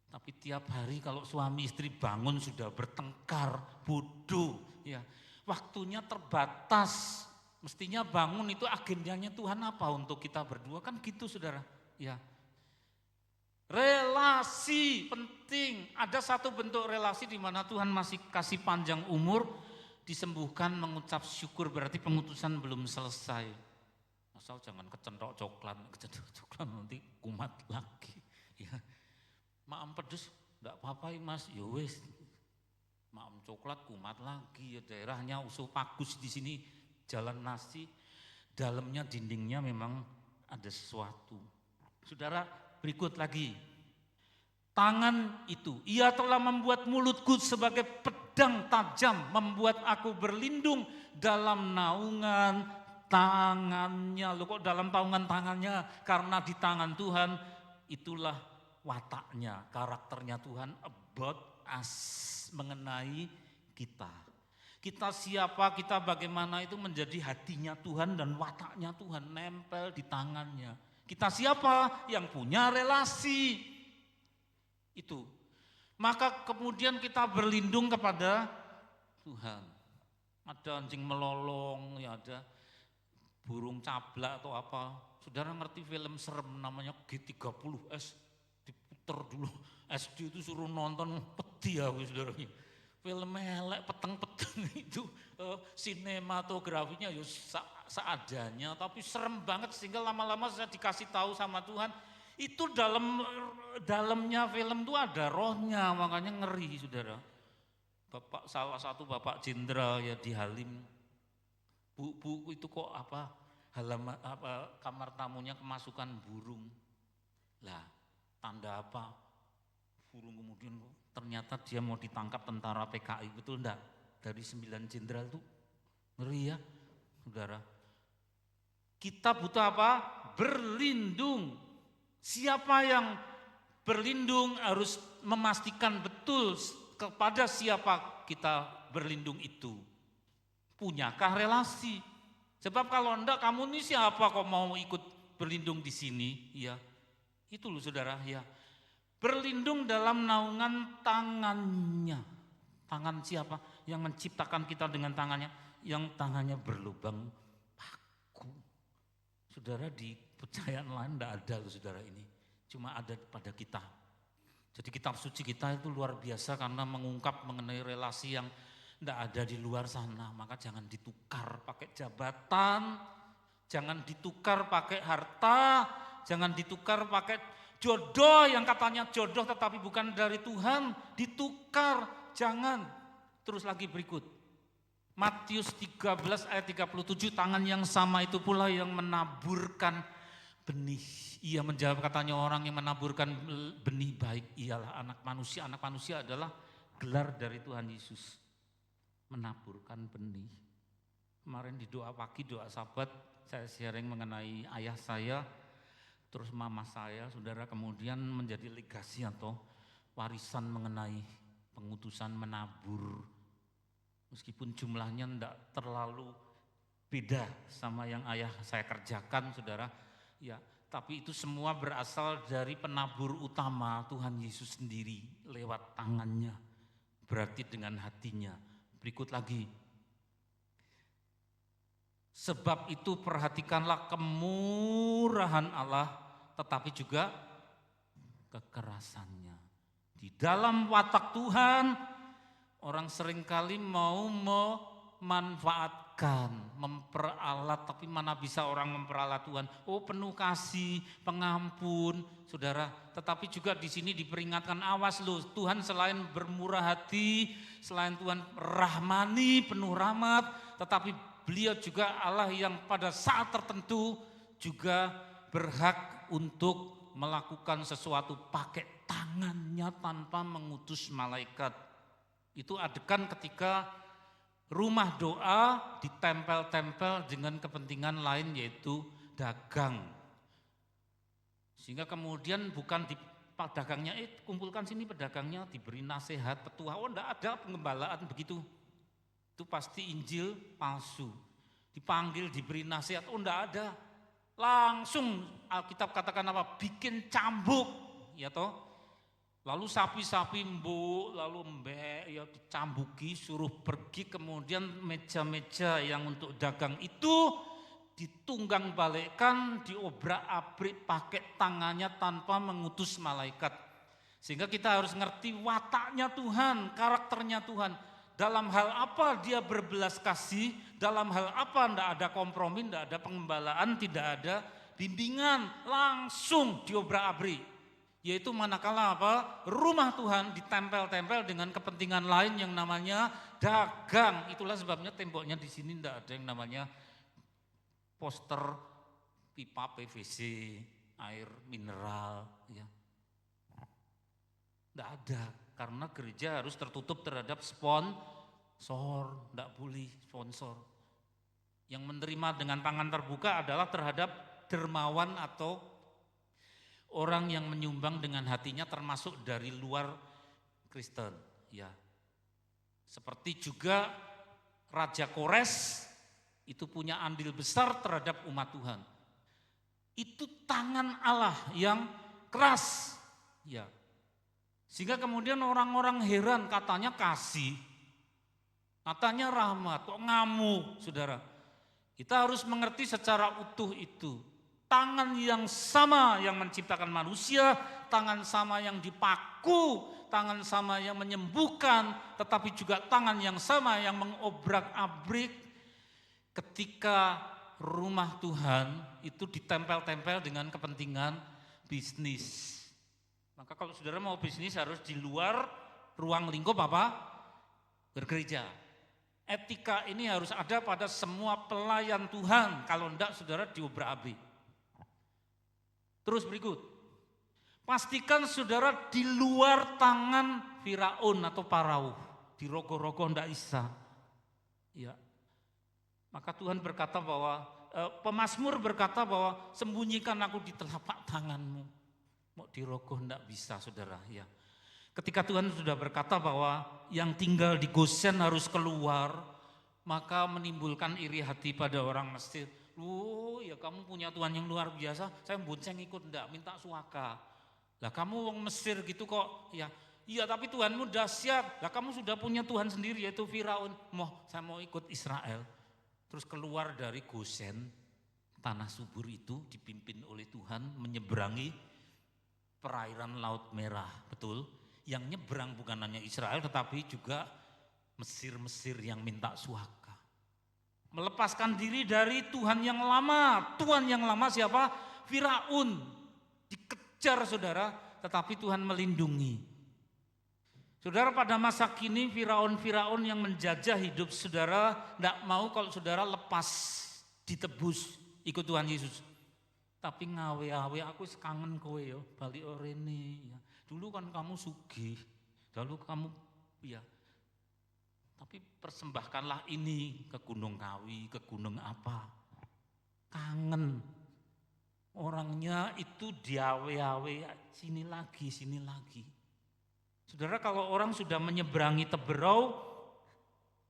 Tapi tiap hari kalau suami istri bangun sudah bertengkar, bodoh ya. Waktunya terbatas, mestinya bangun itu agendanya Tuhan apa untuk kita berdua, kan gitu, saudara ya. Relasi penting. Ada satu bentuk relasi di mana Tuhan masih kasih panjang umur, disembuhkan mengucap syukur berarti pengutusan belum selesai. Asal jangan kecentok coklat nanti kumat lagi. Ya, maam pedes enggak apa-apa Mas, ya wis. Maam coklat kumat lagi, ya daerahnya usul pagus di sini jalan nasi, dalamnya dindingnya memang ada sesuatu. Saudara, berikut lagi. Tangan itu, ia telah membuat mulutku sebagai pedang tajam, membuat aku berlindung dalam naungan tangannya. Loh kok dalam naungan tangannya? Karena di tangan Tuhan itulah wataknya, karakternya Tuhan about us, mengenai kita. Kita siapa, kita bagaimana itu menjadi hatinya Tuhan dan wataknya Tuhan, nempel di tangannya. Kita siapa? Yang punya relasi. Itu. Maka kemudian kita berlindung kepada Tuhan. Ada anjing melolong, ya ada burung cablak atau apa. Saudara ngerti film serem namanya G30S, diputer dulu. SD itu suruh nonton peti aku saudara. Film elek peteng-peteng itu sinematografinya ya seadanya, tapi serem banget sehingga lama-lama saya dikasih tahu sama Tuhan. Itu dalamnya film itu ada rohnya, makanya ngeri saudara. Salah satu bapak jenderal ya di Halim, bu itu kok kamar tamunya kemasukan burung. Lah tanda apa? Burung kemudian ternyata dia mau ditangkap tentara PKI, betul enggak? Dari 9 jenderal itu ngeri ya saudara. Kita butuh apa? Berlindung. Siapa yang berlindung harus memastikan betul kepada siapa kita berlindung itu. Punyakah relasi? Sebab kalau enggak, kamu ini siapa kok mau ikut berlindung di sini? Ya, itu loh saudara ya. Berlindung dalam naungan tangannya. Tangan siapa? Yang menciptakan kita dengan tangannya. Yang tangannya berlubang paku. Saudara, di percayaan lain enggak ada loh saudara ini. Cuma ada pada kita. Jadi kitab suci kita itu luar biasa karena mengungkap mengenai relasi yang enggak ada di luar sana. Maka jangan ditukar pakai jabatan, jangan ditukar pakai harta, jangan ditukar pakai jodoh yang katanya jodoh tetapi bukan dari Tuhan. Ditukar, jangan. Terus lagi berikut. Matius 13 ayat 37, tangan yang sama itu pula yang menaburkan benih. Ia menjawab, katanya orang yang menaburkan benih baik ialah anak manusia. Anak manusia adalah gelar dari Tuhan Yesus. Menaburkan benih. Kemarin di doa pagi, doa sabat, saya sharing mengenai ayah saya, terus mama saya, saudara, kemudian menjadi legasi atau warisan mengenai pengutusan menabur. Meskipun jumlahnya tidak terlalu beda sama yang ayah saya kerjakan, saudara, ya, tapi itu semua berasal dari penabur utama Tuhan Yesus sendiri lewat tangannya, berarti dengan hatinya. Berikut lagi. Sebab itu perhatikanlah kemurahan Allah, tetapi juga kekerasannya. Di dalam watak Tuhan, orang seringkali mau memanfaatkan, memperalat, tapi mana bisa orang memperalat Tuhan. Oh, penuh kasih, pengampun, saudara. Tetapi juga di sini diperingatkan, awas loh, Tuhan selain bermurah hati, selain Tuhan rahmani, penuh rahmat, tetapi Beliau juga Allah yang pada saat tertentu juga berhak untuk melakukan sesuatu pakai tangannya tanpa mengutus malaikat. Itu adegan ketika rumah doa ditempel-tempel dengan kepentingan lain yaitu dagang. Sehingga kemudian bukan di dagangnya, kumpulkan sini pedagangnya, diberi nasihat, petua. Oh, enggak ada pengembalaan begitu. Itu pasti Injil palsu. Dipanggil, diberi nasihat, oh enggak ada. Langsung Alkitab katakan apa? Bikin cambuk, ya toh. Lalu sapi-sapi mbuk, lalu mbek, ya dicambuki, suruh pergi. Kemudian meja-meja yang untuk dagang itu ditunggang balikkan, diobrak-abrik pakai tangannya tanpa mengutus malaikat. Sehingga kita harus ngerti wataknya Tuhan, karakternya Tuhan. dalam hal apa dia berbelas kasih, dalam hal apa tidak ada kompromi, tidak ada pengembalaan, tidak ada bimbingan, langsung diobrak-abrik. Yaitu manakala rumah Tuhan ditempel-tempel dengan kepentingan lain yang namanya dagang. Itulah sebabnya temboknya di sini tidak ada yang namanya poster pipa PVC, air mineral, ya. Tidak ada, karena gereja harus tertutup terhadap sponsor, tidak boleh sponsor. Yang menerima dengan tangan terbuka adalah terhadap dermawan atau orang yang menyumbang dengan hatinya termasuk dari luar Kristen, ya. Seperti juga Raja Kores itu punya andil besar terhadap umat Tuhan. Itu tangan Allah yang keras, ya. Sehingga kemudian orang-orang heran, katanya kasih, katanya rahmat, kok ngamuk, saudara. Kita harus mengerti secara utuh itu. Tangan yang sama yang menciptakan manusia, tangan sama yang dipaku, tangan sama yang menyembuhkan, tetapi juga tangan yang sama yang mengobrak-abrik ketika rumah Tuhan itu ditempel-tempel dengan kepentingan bisnis. Maka kalau saudara mau bisnis harus di luar ruang lingkup bergereja. Etika ini harus ada pada semua pelayan Tuhan, kalau enggak saudara diobrak-abrik. Terus berikut, pastikan saudara di luar tangan Firaun atau Parao, dirogoh-rogoh enggak bisa. Ya. Maka Tuhan berkata bahwa, pemazmur berkata bahwa sembunyikan aku di telapak tanganmu. Mau dirogoh enggak bisa, saudara. Ya. Ketika Tuhan sudah berkata bahwa yang tinggal di Gosen harus keluar, maka menimbulkan iri hati pada orang Mesir. Oh ya kamu punya Tuhan yang luar biasa, saya bonceng ikut enggak, minta suaka. Lah kamu wong Mesir gitu kok, ya. Iya tapi Tuhanmu dahsyat, lah kamu sudah punya Tuhan sendiri yaitu Firaun. Saya mau ikut Israel. Terus keluar dari Gosen, tanah subur itu dipimpin oleh Tuhan menyeberangi perairan Laut Merah, betul? Yang nyebrang bukan hanya Israel tetapi juga Mesir-Mesir yang minta suaka. Melepaskan diri dari Tuhan yang lama. Tuhan yang lama siapa? Firaun. Dikejar saudara, tetapi Tuhan melindungi. Saudara pada masa kini Firaun-Firaun yang menjajah hidup saudara tidak mau kalau saudara lepas ditebus ikut Tuhan Yesus. Tapi ngawe-awe aku kangen kowe yo balik orene ya. Dulu kan kamu sugih, lalu kamu ya. Tapi persembahkanlah ini ke Gunung Kawi, ke gunung apa. Kangen. Orangnya itu diawe-awe sini lagi, sini lagi. Saudara kalau orang sudah menyeberangi Teberau,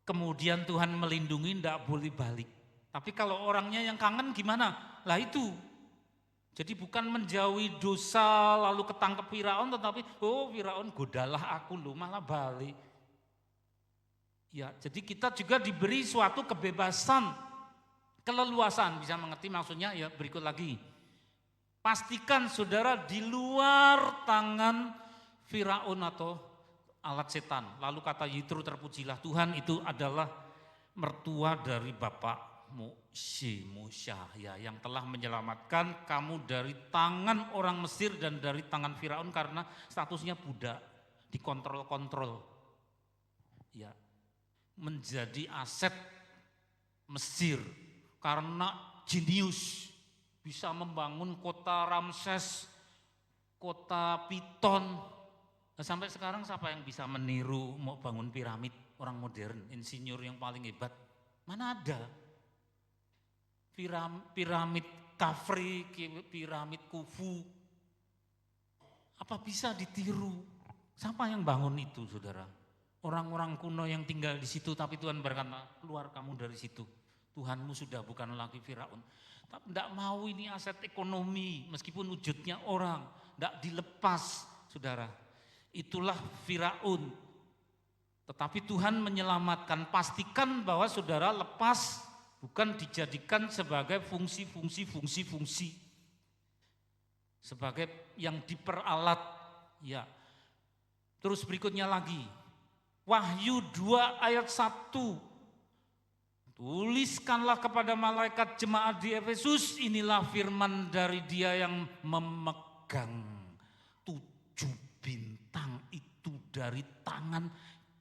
kemudian Tuhan melindungi tidak boleh balik. Tapi kalau orangnya yang kangen gimana? Lah itu. Jadi bukan menjauhi dosa lalu ketangkep Firaun, tetapi Firaun godalah aku lu malah balik. Ya, jadi kita juga diberi suatu kebebasan, keleluasan, bisa mengerti maksudnya ya berikut lagi. Pastikan saudara di luar tangan Firaun atau alat setan. Lalu kata Yitro terpujilah Tuhan itu adalah mertua dari bapakmu Musa ya, yang telah menyelamatkan kamu dari tangan orang Mesir dan dari tangan Firaun karena statusnya budak, dikontrol-kontrol. Ya. Menjadi aset Mesir karena jenius, bisa membangun kota Ramses, kota Piton. Nah, sampai sekarang siapa yang bisa meniru mau bangun piramid orang modern, insinyur yang paling hebat? Mana ada? Piramid Khafre, piramid Khufu. Apa bisa ditiru? Siapa yang bangun itu, saudara? Orang-orang kuno yang tinggal di situ, tapi Tuhan berkata, keluar kamu dari situ. Tuhanmu sudah bukan lagi Firaun. Tapi tidak mau ini aset ekonomi, meskipun wujudnya orang, tidak dilepas, saudara. Itulah Firaun. Tetapi Tuhan menyelamatkan, pastikan bahwa saudara lepas, bukan dijadikan sebagai fungsi. Sebagai yang diperalat, ya. Terus berikutnya lagi. Wahyu 2 ayat 1. Tuliskanlah kepada malaikat jemaat di Efesus, inilah firman dari Dia yang memegang 7 bintang itu dari tangan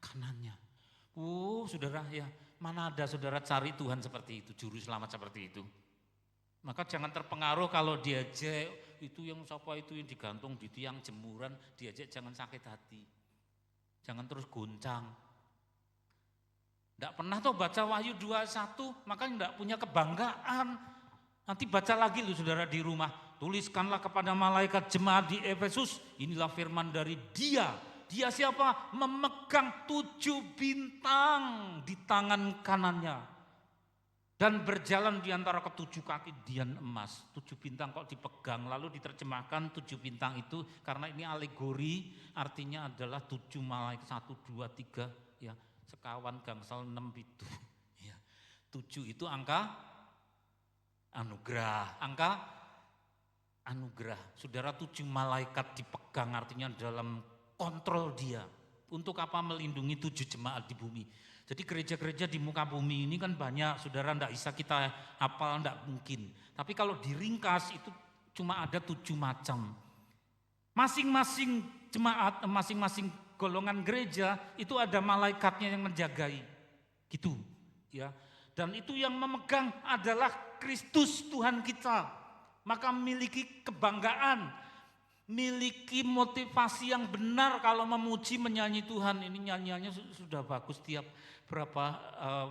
kanannya. Oh saudara ya, mana ada saudara cari Tuhan seperti itu, juru selamat seperti itu. Maka jangan terpengaruh kalau diajak itu yang siapa itu yang digantung di tiang jemuran, diajak jangan sakit hati. Jangan terus goncang. Tidak pernah tuh baca Wahyu 2:1, makanya tidak punya kebanggaan. Nanti baca lagi loh saudara di rumah. Tuliskanlah kepada malaikat jemaat di Efesus, inilah firman dari Dia. Dia siapa? Memegang 7 bintang di tangan kanannya. Dan berjalan di antara ketujuh kaki dian emas. 7 bintang kok dipegang, lalu diterjemahkan 7 bintang itu karena ini alegori, artinya adalah 7 malaikat, 1, 2, 3, ya. Sekawan gangsal 6 itu. Ya. 7 itu angka anugerah. Angka anugerah. Saudara 7 malaikat dipegang artinya dalam kontrol Dia. Untuk apa? Melindungi 7 jemaat di bumi. Jadi gereja-gereja di muka bumi ini kan banyak, saudara enggak bisa kita hafal, enggak mungkin. Tapi kalau diringkas itu cuma ada 7 macam. Masing-masing jemaat, masing-masing golongan gereja itu ada malaikatnya yang menjagai, gitu, ya. Dan itu yang memegang adalah Kristus Tuhan kita. Maka miliki kebanggaan, miliki motivasi yang benar kalau memuji menyanyi Tuhan. Ini nyanyiannya sudah bagus, tiap berapa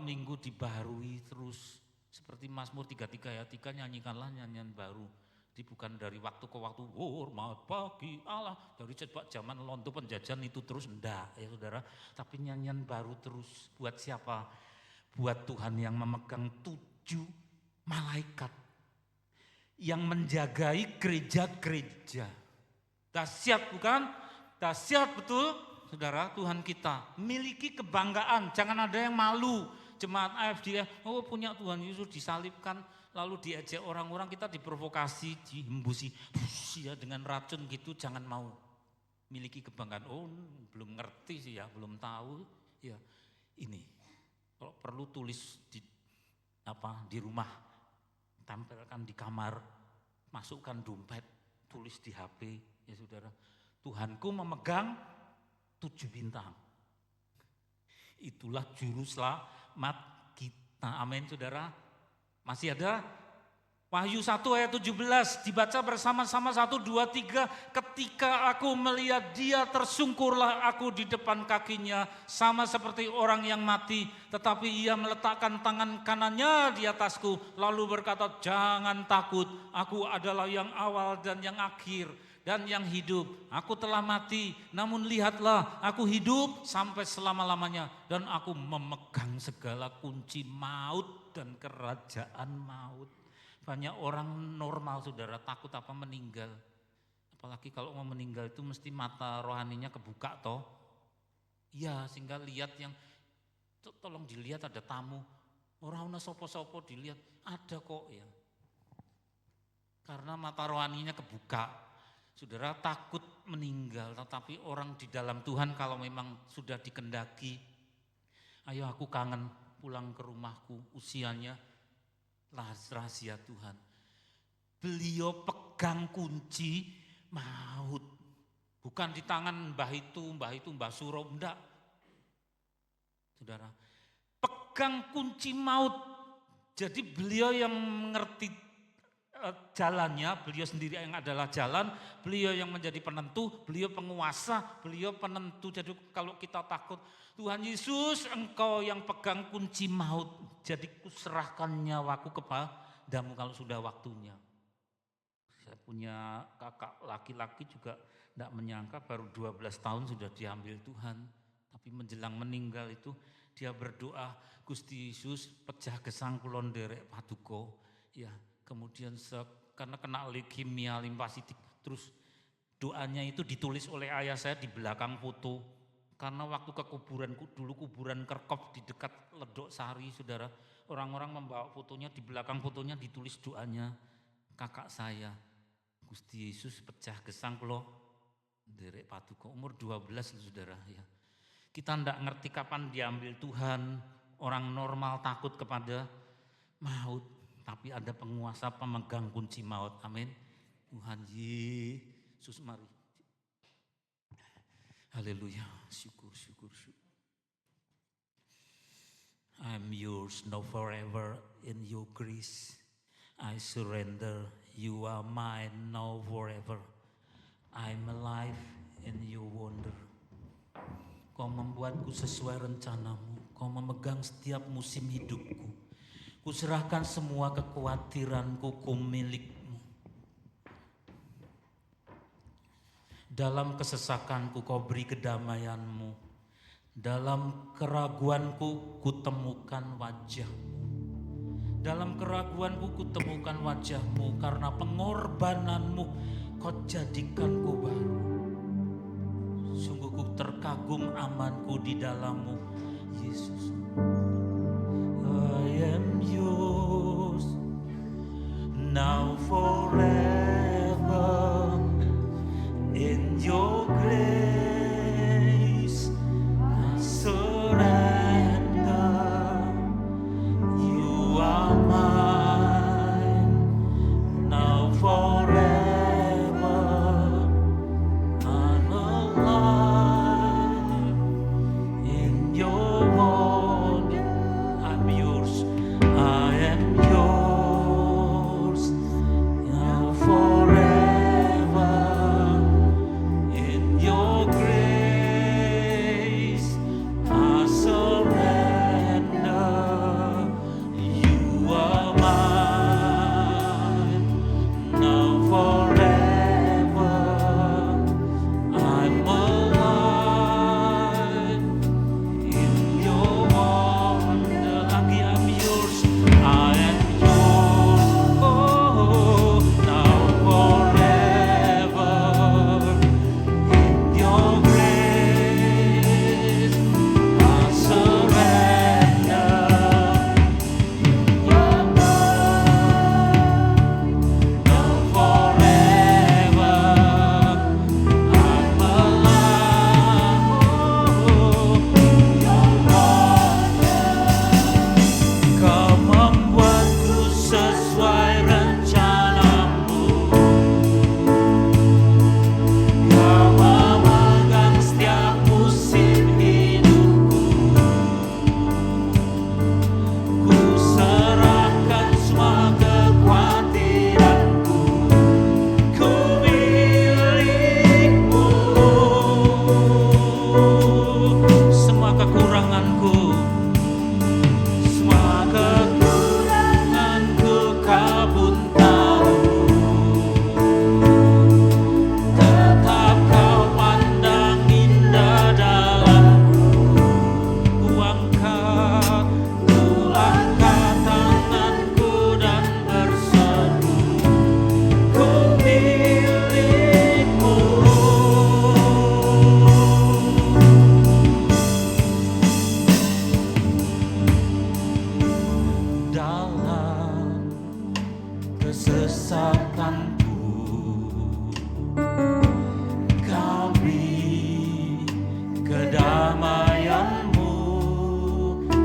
minggu dibaharui terus. Seperti Mazmur 33 ayat 3, nyanyikanlah nyanyian baru. Bukan dari waktu ke waktu, hormat bagi Allah, dari sejak zaman lonto penjajahan itu terus, enggak ya saudara. Tapi nyanyian baru terus, buat siapa? Buat Tuhan yang memegang 7 malaikat yang menjagai gereja-gereja. Dahsyat bukan? Dahsyat betul saudara. Tuhan kita miliki kebanggaan, jangan ada yang malu. Jemaat AFD, oh punya Tuhan Yesus disalibkan, lalu diajak orang-orang, kita diprovokasi, dihembusi ya dengan racun gitu, jangan mau. Miliki kebanggaan, oh belum ngerti sih ya, belum tahu ya. Ini kalau perlu tulis di rumah, tampilkan di kamar, masukkan dompet, tulis di HP ya saudara. Tuhanku memegang 7 bintang. Itulah juru selamat kita. Amin saudara. Masih ada? Wahyu 1 ayat 17 dibaca bersama-sama 1, 2, 3. Ketika aku melihat Dia, tersungkurlah aku di depan kakinya, sama seperti orang yang mati. Tetapi Ia meletakkan tangan kanannya di atasku, lalu berkata, jangan takut, aku adalah yang awal dan yang akhir dan yang hidup. Aku telah mati, namun lihatlah, aku hidup sampai selama-lamanya, dan aku memegang segala kunci maut dan kerajaan maut. Banyak orang normal saudara takut apa meninggal. Apalagi kalau mau meninggal itu mesti mata rohaninya kebuka toh. Iya, sehingga lihat yang tolong dilihat, ada tamu. Orang sopo-sopo dilihat, ada kok ya. Karena mata rohaninya kebuka. Saudara takut meninggal, tetapi orang di dalam Tuhan kalau memang sudah dikendaki, ayo aku kangen pulang ke rumahku, usianya rahasia Tuhan. Beliau pegang kunci maut. Bukan di tangan mbah Suro, enggak. Saudara, pegang kunci maut. Jadi beliau yang mengerti jalannya, beliau sendiri yang adalah jalan, beliau yang menjadi penentu, beliau penguasa, beliau penentu. Jadi kalau kita takut, Tuhan Yesus engkau yang pegang kunci maut, jadi kuserahkan nyawaku kepadamu kalau sudah waktunya. Saya punya kakak laki-laki juga tidak menyangka baru 12 tahun sudah diambil Tuhan. Tapi menjelang meninggal itu dia berdoa, Gusti Yesus pecah gesang kulon derek paduka. Ya, kemudian karena kena leukemia limfasitik, terus doanya itu ditulis oleh ayah saya di belakang foto. Karena waktu ke kuburan, dulu kuburan Kerkop di dekat Ledok Sari, saudara, orang-orang membawa fotonya, di belakang fotonya ditulis doanya kakak saya, Gusti Yesus pecah gesang kulo derek paduka, umur 12 saudara ya. Kita tidak ngerti kapan diambil Tuhan. Orang normal takut kepada maut, tapi ada penguasa pemegang kunci maut. Amin. Tuhan Yesus, mari. Haleluya. Syukur. I'm yours now forever in your grace. I surrender. You are mine now forever. I'm alive in your wonder. Kau membuatku sesuai rencanamu. Kau memegang setiap musim hidupku. Kuserahkan semua kekhawatiranku ku milikmu. Dalam kesesakanku kau beri kedamaianmu. Dalam keraguanku kutemukan wajahmu. Dalam keraguanku kutemukan wajahmu. Karena pengorbananmu kau jadikan ku baru. Sungguh ku terkagum amanku di dalammu, Yesus. I am yours now forever in your grace. I surrender. You are mine now forever.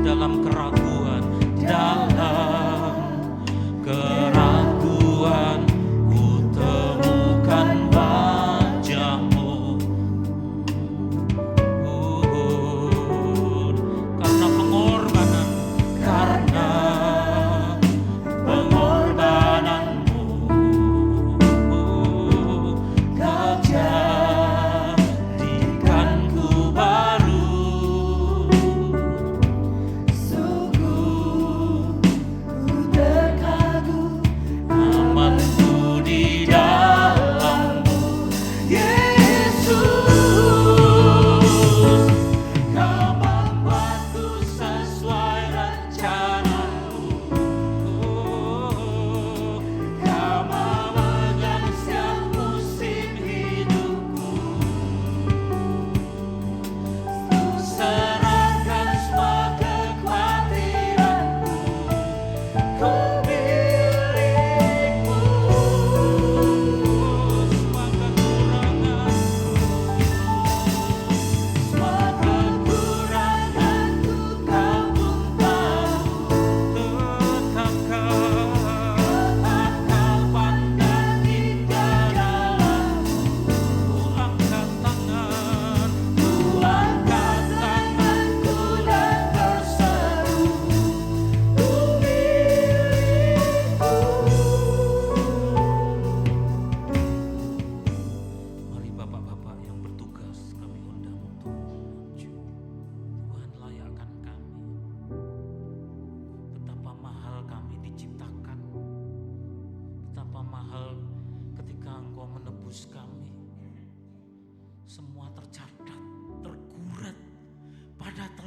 dalam keraguan, dalam keraguan ku temukan wajahmu. Karena pengorbanan, karena pengorbananmu, kau jadikanku baru. Sungguh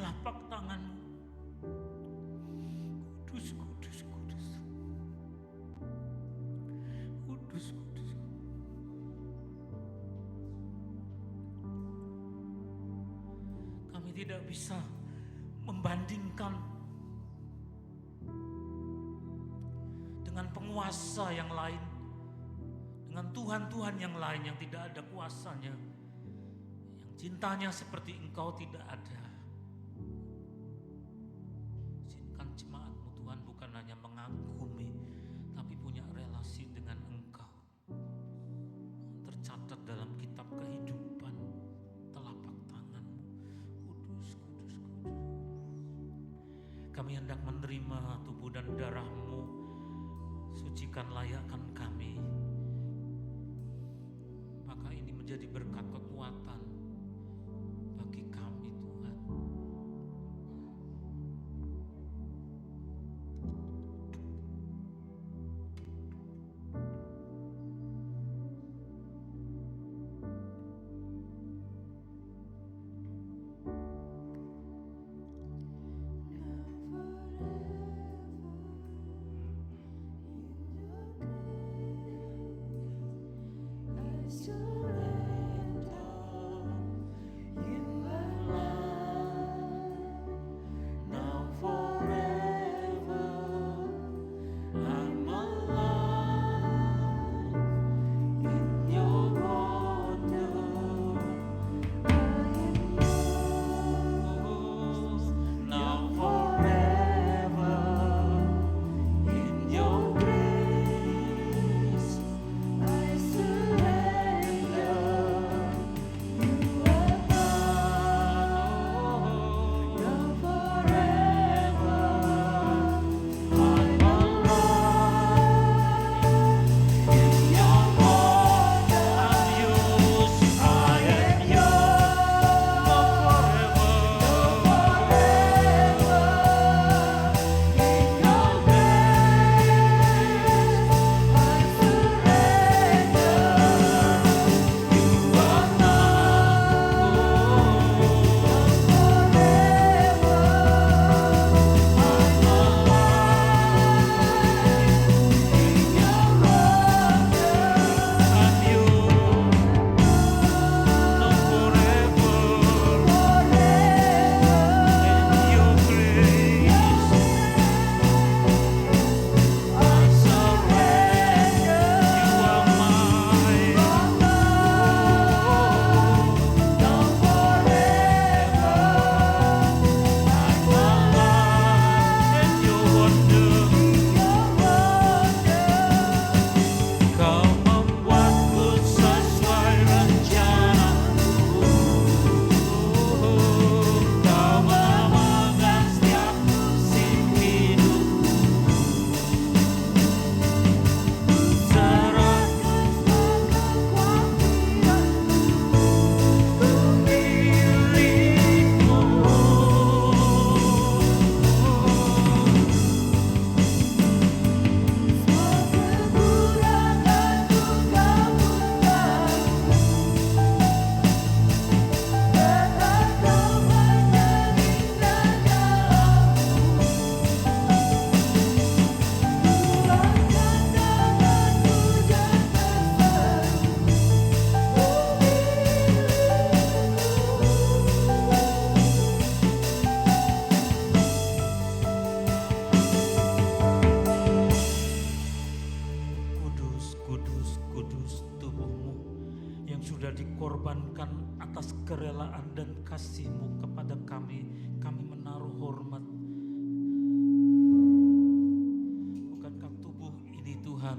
telapak tangan-Mu. Kudus, kudus, kudus. Kudus, kudus. Kami tidak bisa membandingkan dengan penguasa yang lain, dengan Tuhan-Tuhan yang lain yang tidak ada kuasanya, yang cintanya seperti Engkau tidak ada. Izinkan jemaat-Mu Tuhan bukan hanya mengagumi, tapi punya relasi dengan Engkau. Tercatat dalam kitab kehidupan, telapak tangan-Mu. Kudus, kudus, kudus. Kami hendak menerima tubuh dan darah-Mu. Sucikan, layakkan kami. Maka ini menjadi berkat kekuatan bagi kami, Tuhan. dikorbankan atas kerelaan dan kasih-Mu kepada kami. Kami menaruh hormat. Bukankah tubuh ini Tuhan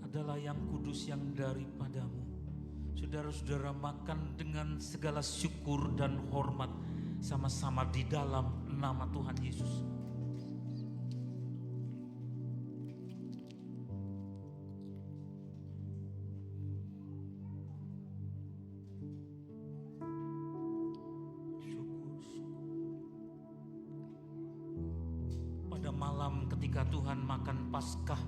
adalah yang kudus yang daripada-Mu. Saudara-saudara makan dengan segala syukur dan hormat sama-sama di dalam nama Tuhan Yesus. Pada malam ketika Tuhan makan Paskah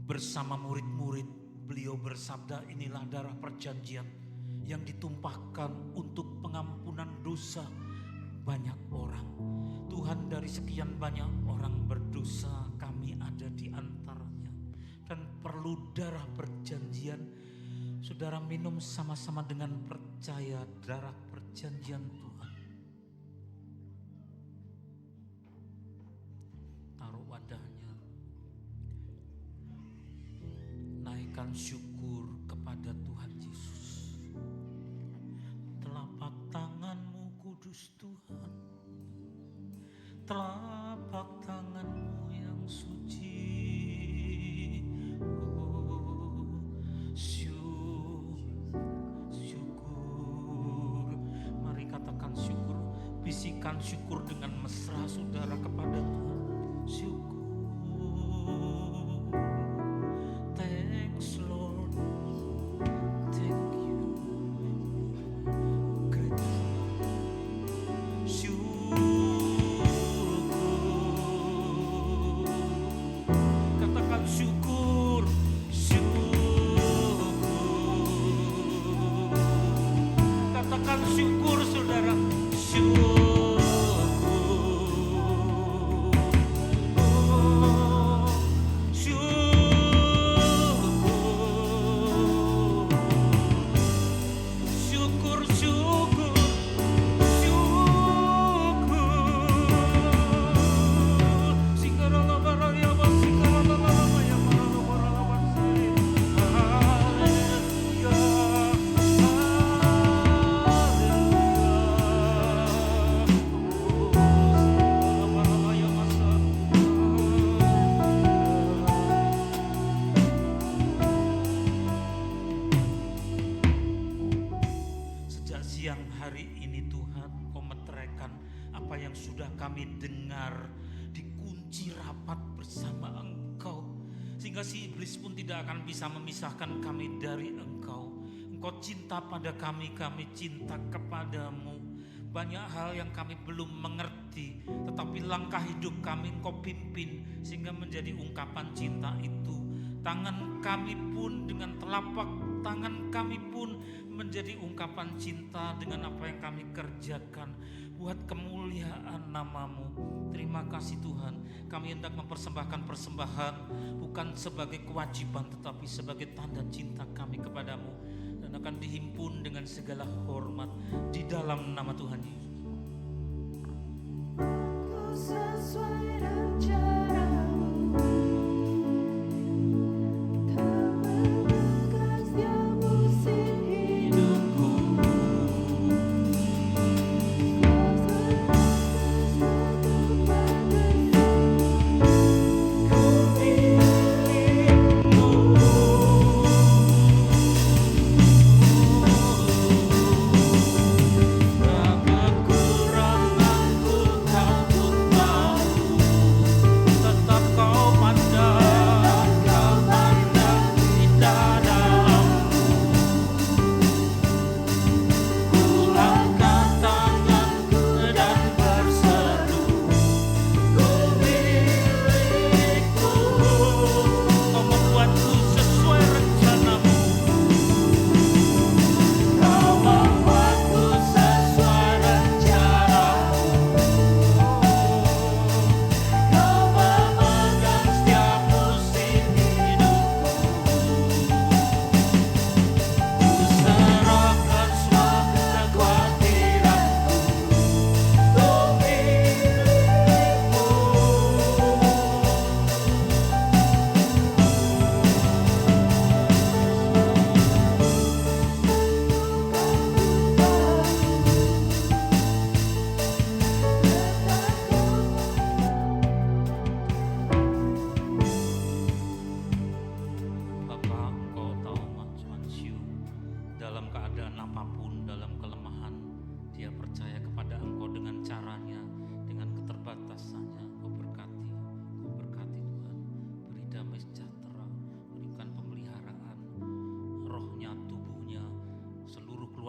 bersama murid-murid, beliau bersabda, inilah darah perjanjian yang ditumpahkan untuk pengampunan dosa banyak orang. Tuhan, dari sekian banyak orang berdosa, kami ada di antaranya dan perlu darah perjanjian. Saudara minum sama-sama dengan percaya darah perjanjian Tuhan. Taruh wadahnya. Naikkan syukur kepada Tuhan Yesus. Telapak tanganmu kudus Tuhan, telapak tanganmu yang suci. Syukur. Mari katakan syukur, bisikan syukur dengan mesra saudara kepada Tuhan. Syukur. Thanks Lord. Thank you. Syukur. Katakan syukur. Syukur. Katakan syukur saudara. Syukur. Kami dengar dikunci rapat bersama Engkau, sehingga si iblis pun tidak akan bisa memisahkan kami dari Engkau. Engkau cinta pada kami, kami cinta kepadamu. Banyak hal yang kami belum mengerti, tetapi langkah hidup kami Engkau pimpin sehingga menjadi ungkapan cinta itu. Tangan kami pun dengan telapak tangan kami pun menjadi ungkapan cinta dengan apa yang kami kerjakan buat kemuliaan nama-Mu. Terima kasih Tuhan, kami hendak mempersembahkan persembahan bukan sebagai kewajiban tetapi sebagai tanda cinta kami kepadamu, dan akan dihimpun dengan segala hormat di dalam nama Tuhan Yesus. Sesuai rencanamu, terbangkan setiap musim hidupku.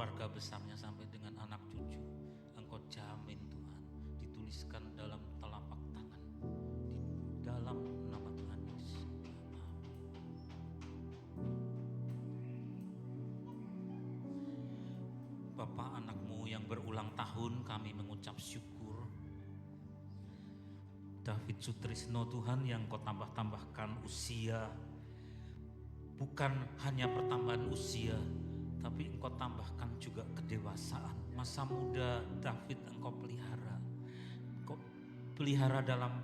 keluarga besarnya sampai dengan anak cucu. Engkau jamin Tuhan, dituliskan dalam telapak tangan, di dalam nama Tuhan Yesus. Bapak, anakmu yang berulang tahun, kami mengucap syukur David Sutrisno Tuhan yang Kau tambah-tambahkan usia. Bukan hanya pertambahan usia, tapi Engkau tambahkan juga kedewasaan. Masa muda David Engkau pelihara. Engkau pelihara dalam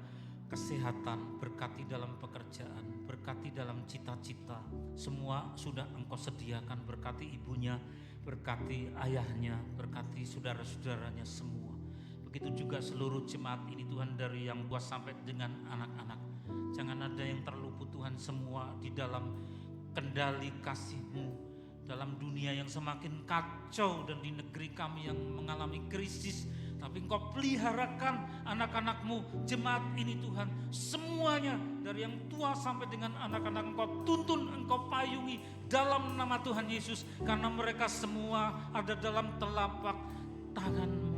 kesehatan, berkati dalam pekerjaan, berkati dalam cita-cita. Semua sudah Engkau sediakan, berkati ibunya, berkati ayahnya, berkati saudara-saudaranya semua. Begitu juga seluruh jemaat ini Tuhan, dari yang tua sampai dengan anak-anak. Jangan ada yang terluput Tuhan, semua di dalam kendali kasih-Mu, dalam dunia yang semakin kacau dan di negeri kami yang mengalami krisis. Tapi Engkau peliharakan anak-anak-Mu, jemaat ini Tuhan, semuanya dari yang tua sampai dengan anak-anak. Engkau tuntun, Engkau payungi dalam nama Tuhan Yesus, karena mereka semua ada dalam telapak tangan-Mu.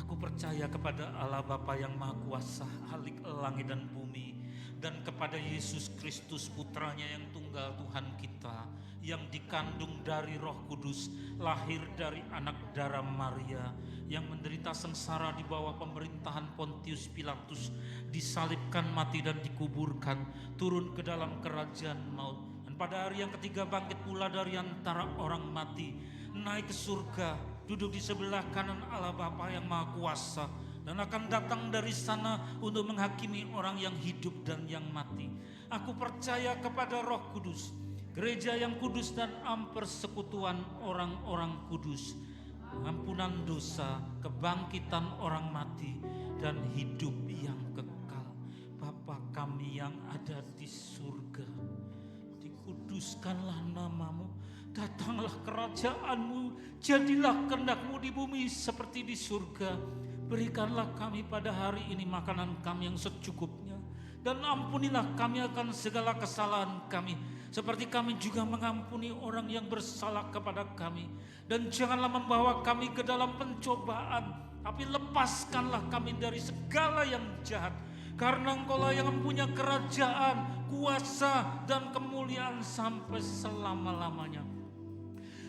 Aku percaya kepada Allah Bapa yang Maha Kuasa, Halik langit dan bumi, dan kepada Yesus Kristus Putranya yang tunggal Tuhan kita, yang dikandung dari Roh Kudus, lahir dari anak darah Maria, yang menderita sengsara di bawah pemerintahan Pontius Pilatus, disalibkan, mati dan dikuburkan, turun ke dalam kerajaan maut, dan pada hari yang ketiga bangkit pula dari antara orang mati, naik ke surga, duduk di sebelah kanan Allah Bapa yang Maha Kuasa, dan akan datang dari sana untuk menghakimi orang yang hidup dan yang mati. Aku percaya kepada Roh Kudus, gereja yang kudus dan persekutuan orang-orang kudus, pengampunan dosa, kebangkitan orang mati, dan hidup yang kekal. Bapa kami yang ada di surga, dikuduskanlah nama-Mu, datanglah kerajaan-Mu, jadilah kehendak-Mu di bumi seperti di surga. Berikanlah kami pada hari ini makanan kami yang secukupnya, dan ampunilah kami akan segala kesalahan kami, seperti kami juga mengampuni orang yang bersalah kepada kami. Dan janganlah membawa kami ke dalam pencobaan, tapi lepaskanlah kami dari segala yang jahat. Karena Engkaulah yang mempunyai kerajaan, kuasa, dan kemuliaan sampai selama-lamanya.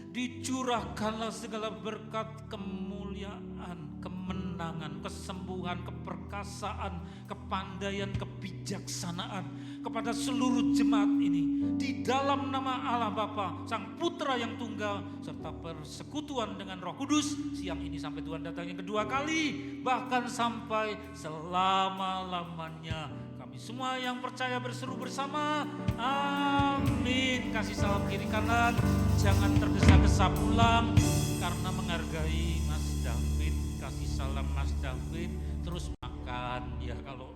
Dicurahkanlah segala berkat, kemuliaan, kemenangan, kesembuhan, keperkasaan, kepandaian, kebijaksanaan kepada seluruh jemaat ini, di dalam nama Allah Bapa, Sang Putra yang tunggal, serta persekutuan dengan Roh Kudus, siang ini sampai Tuhan datang yang kedua kali, bahkan sampai selama-lamanya. Kami semua yang percaya berseru bersama, amin. Kasih salam kiri kanan, jangan tergesa-gesa pulang, karena menghargai Mas David. Kasih salam Mas David, terus makan ya, kalau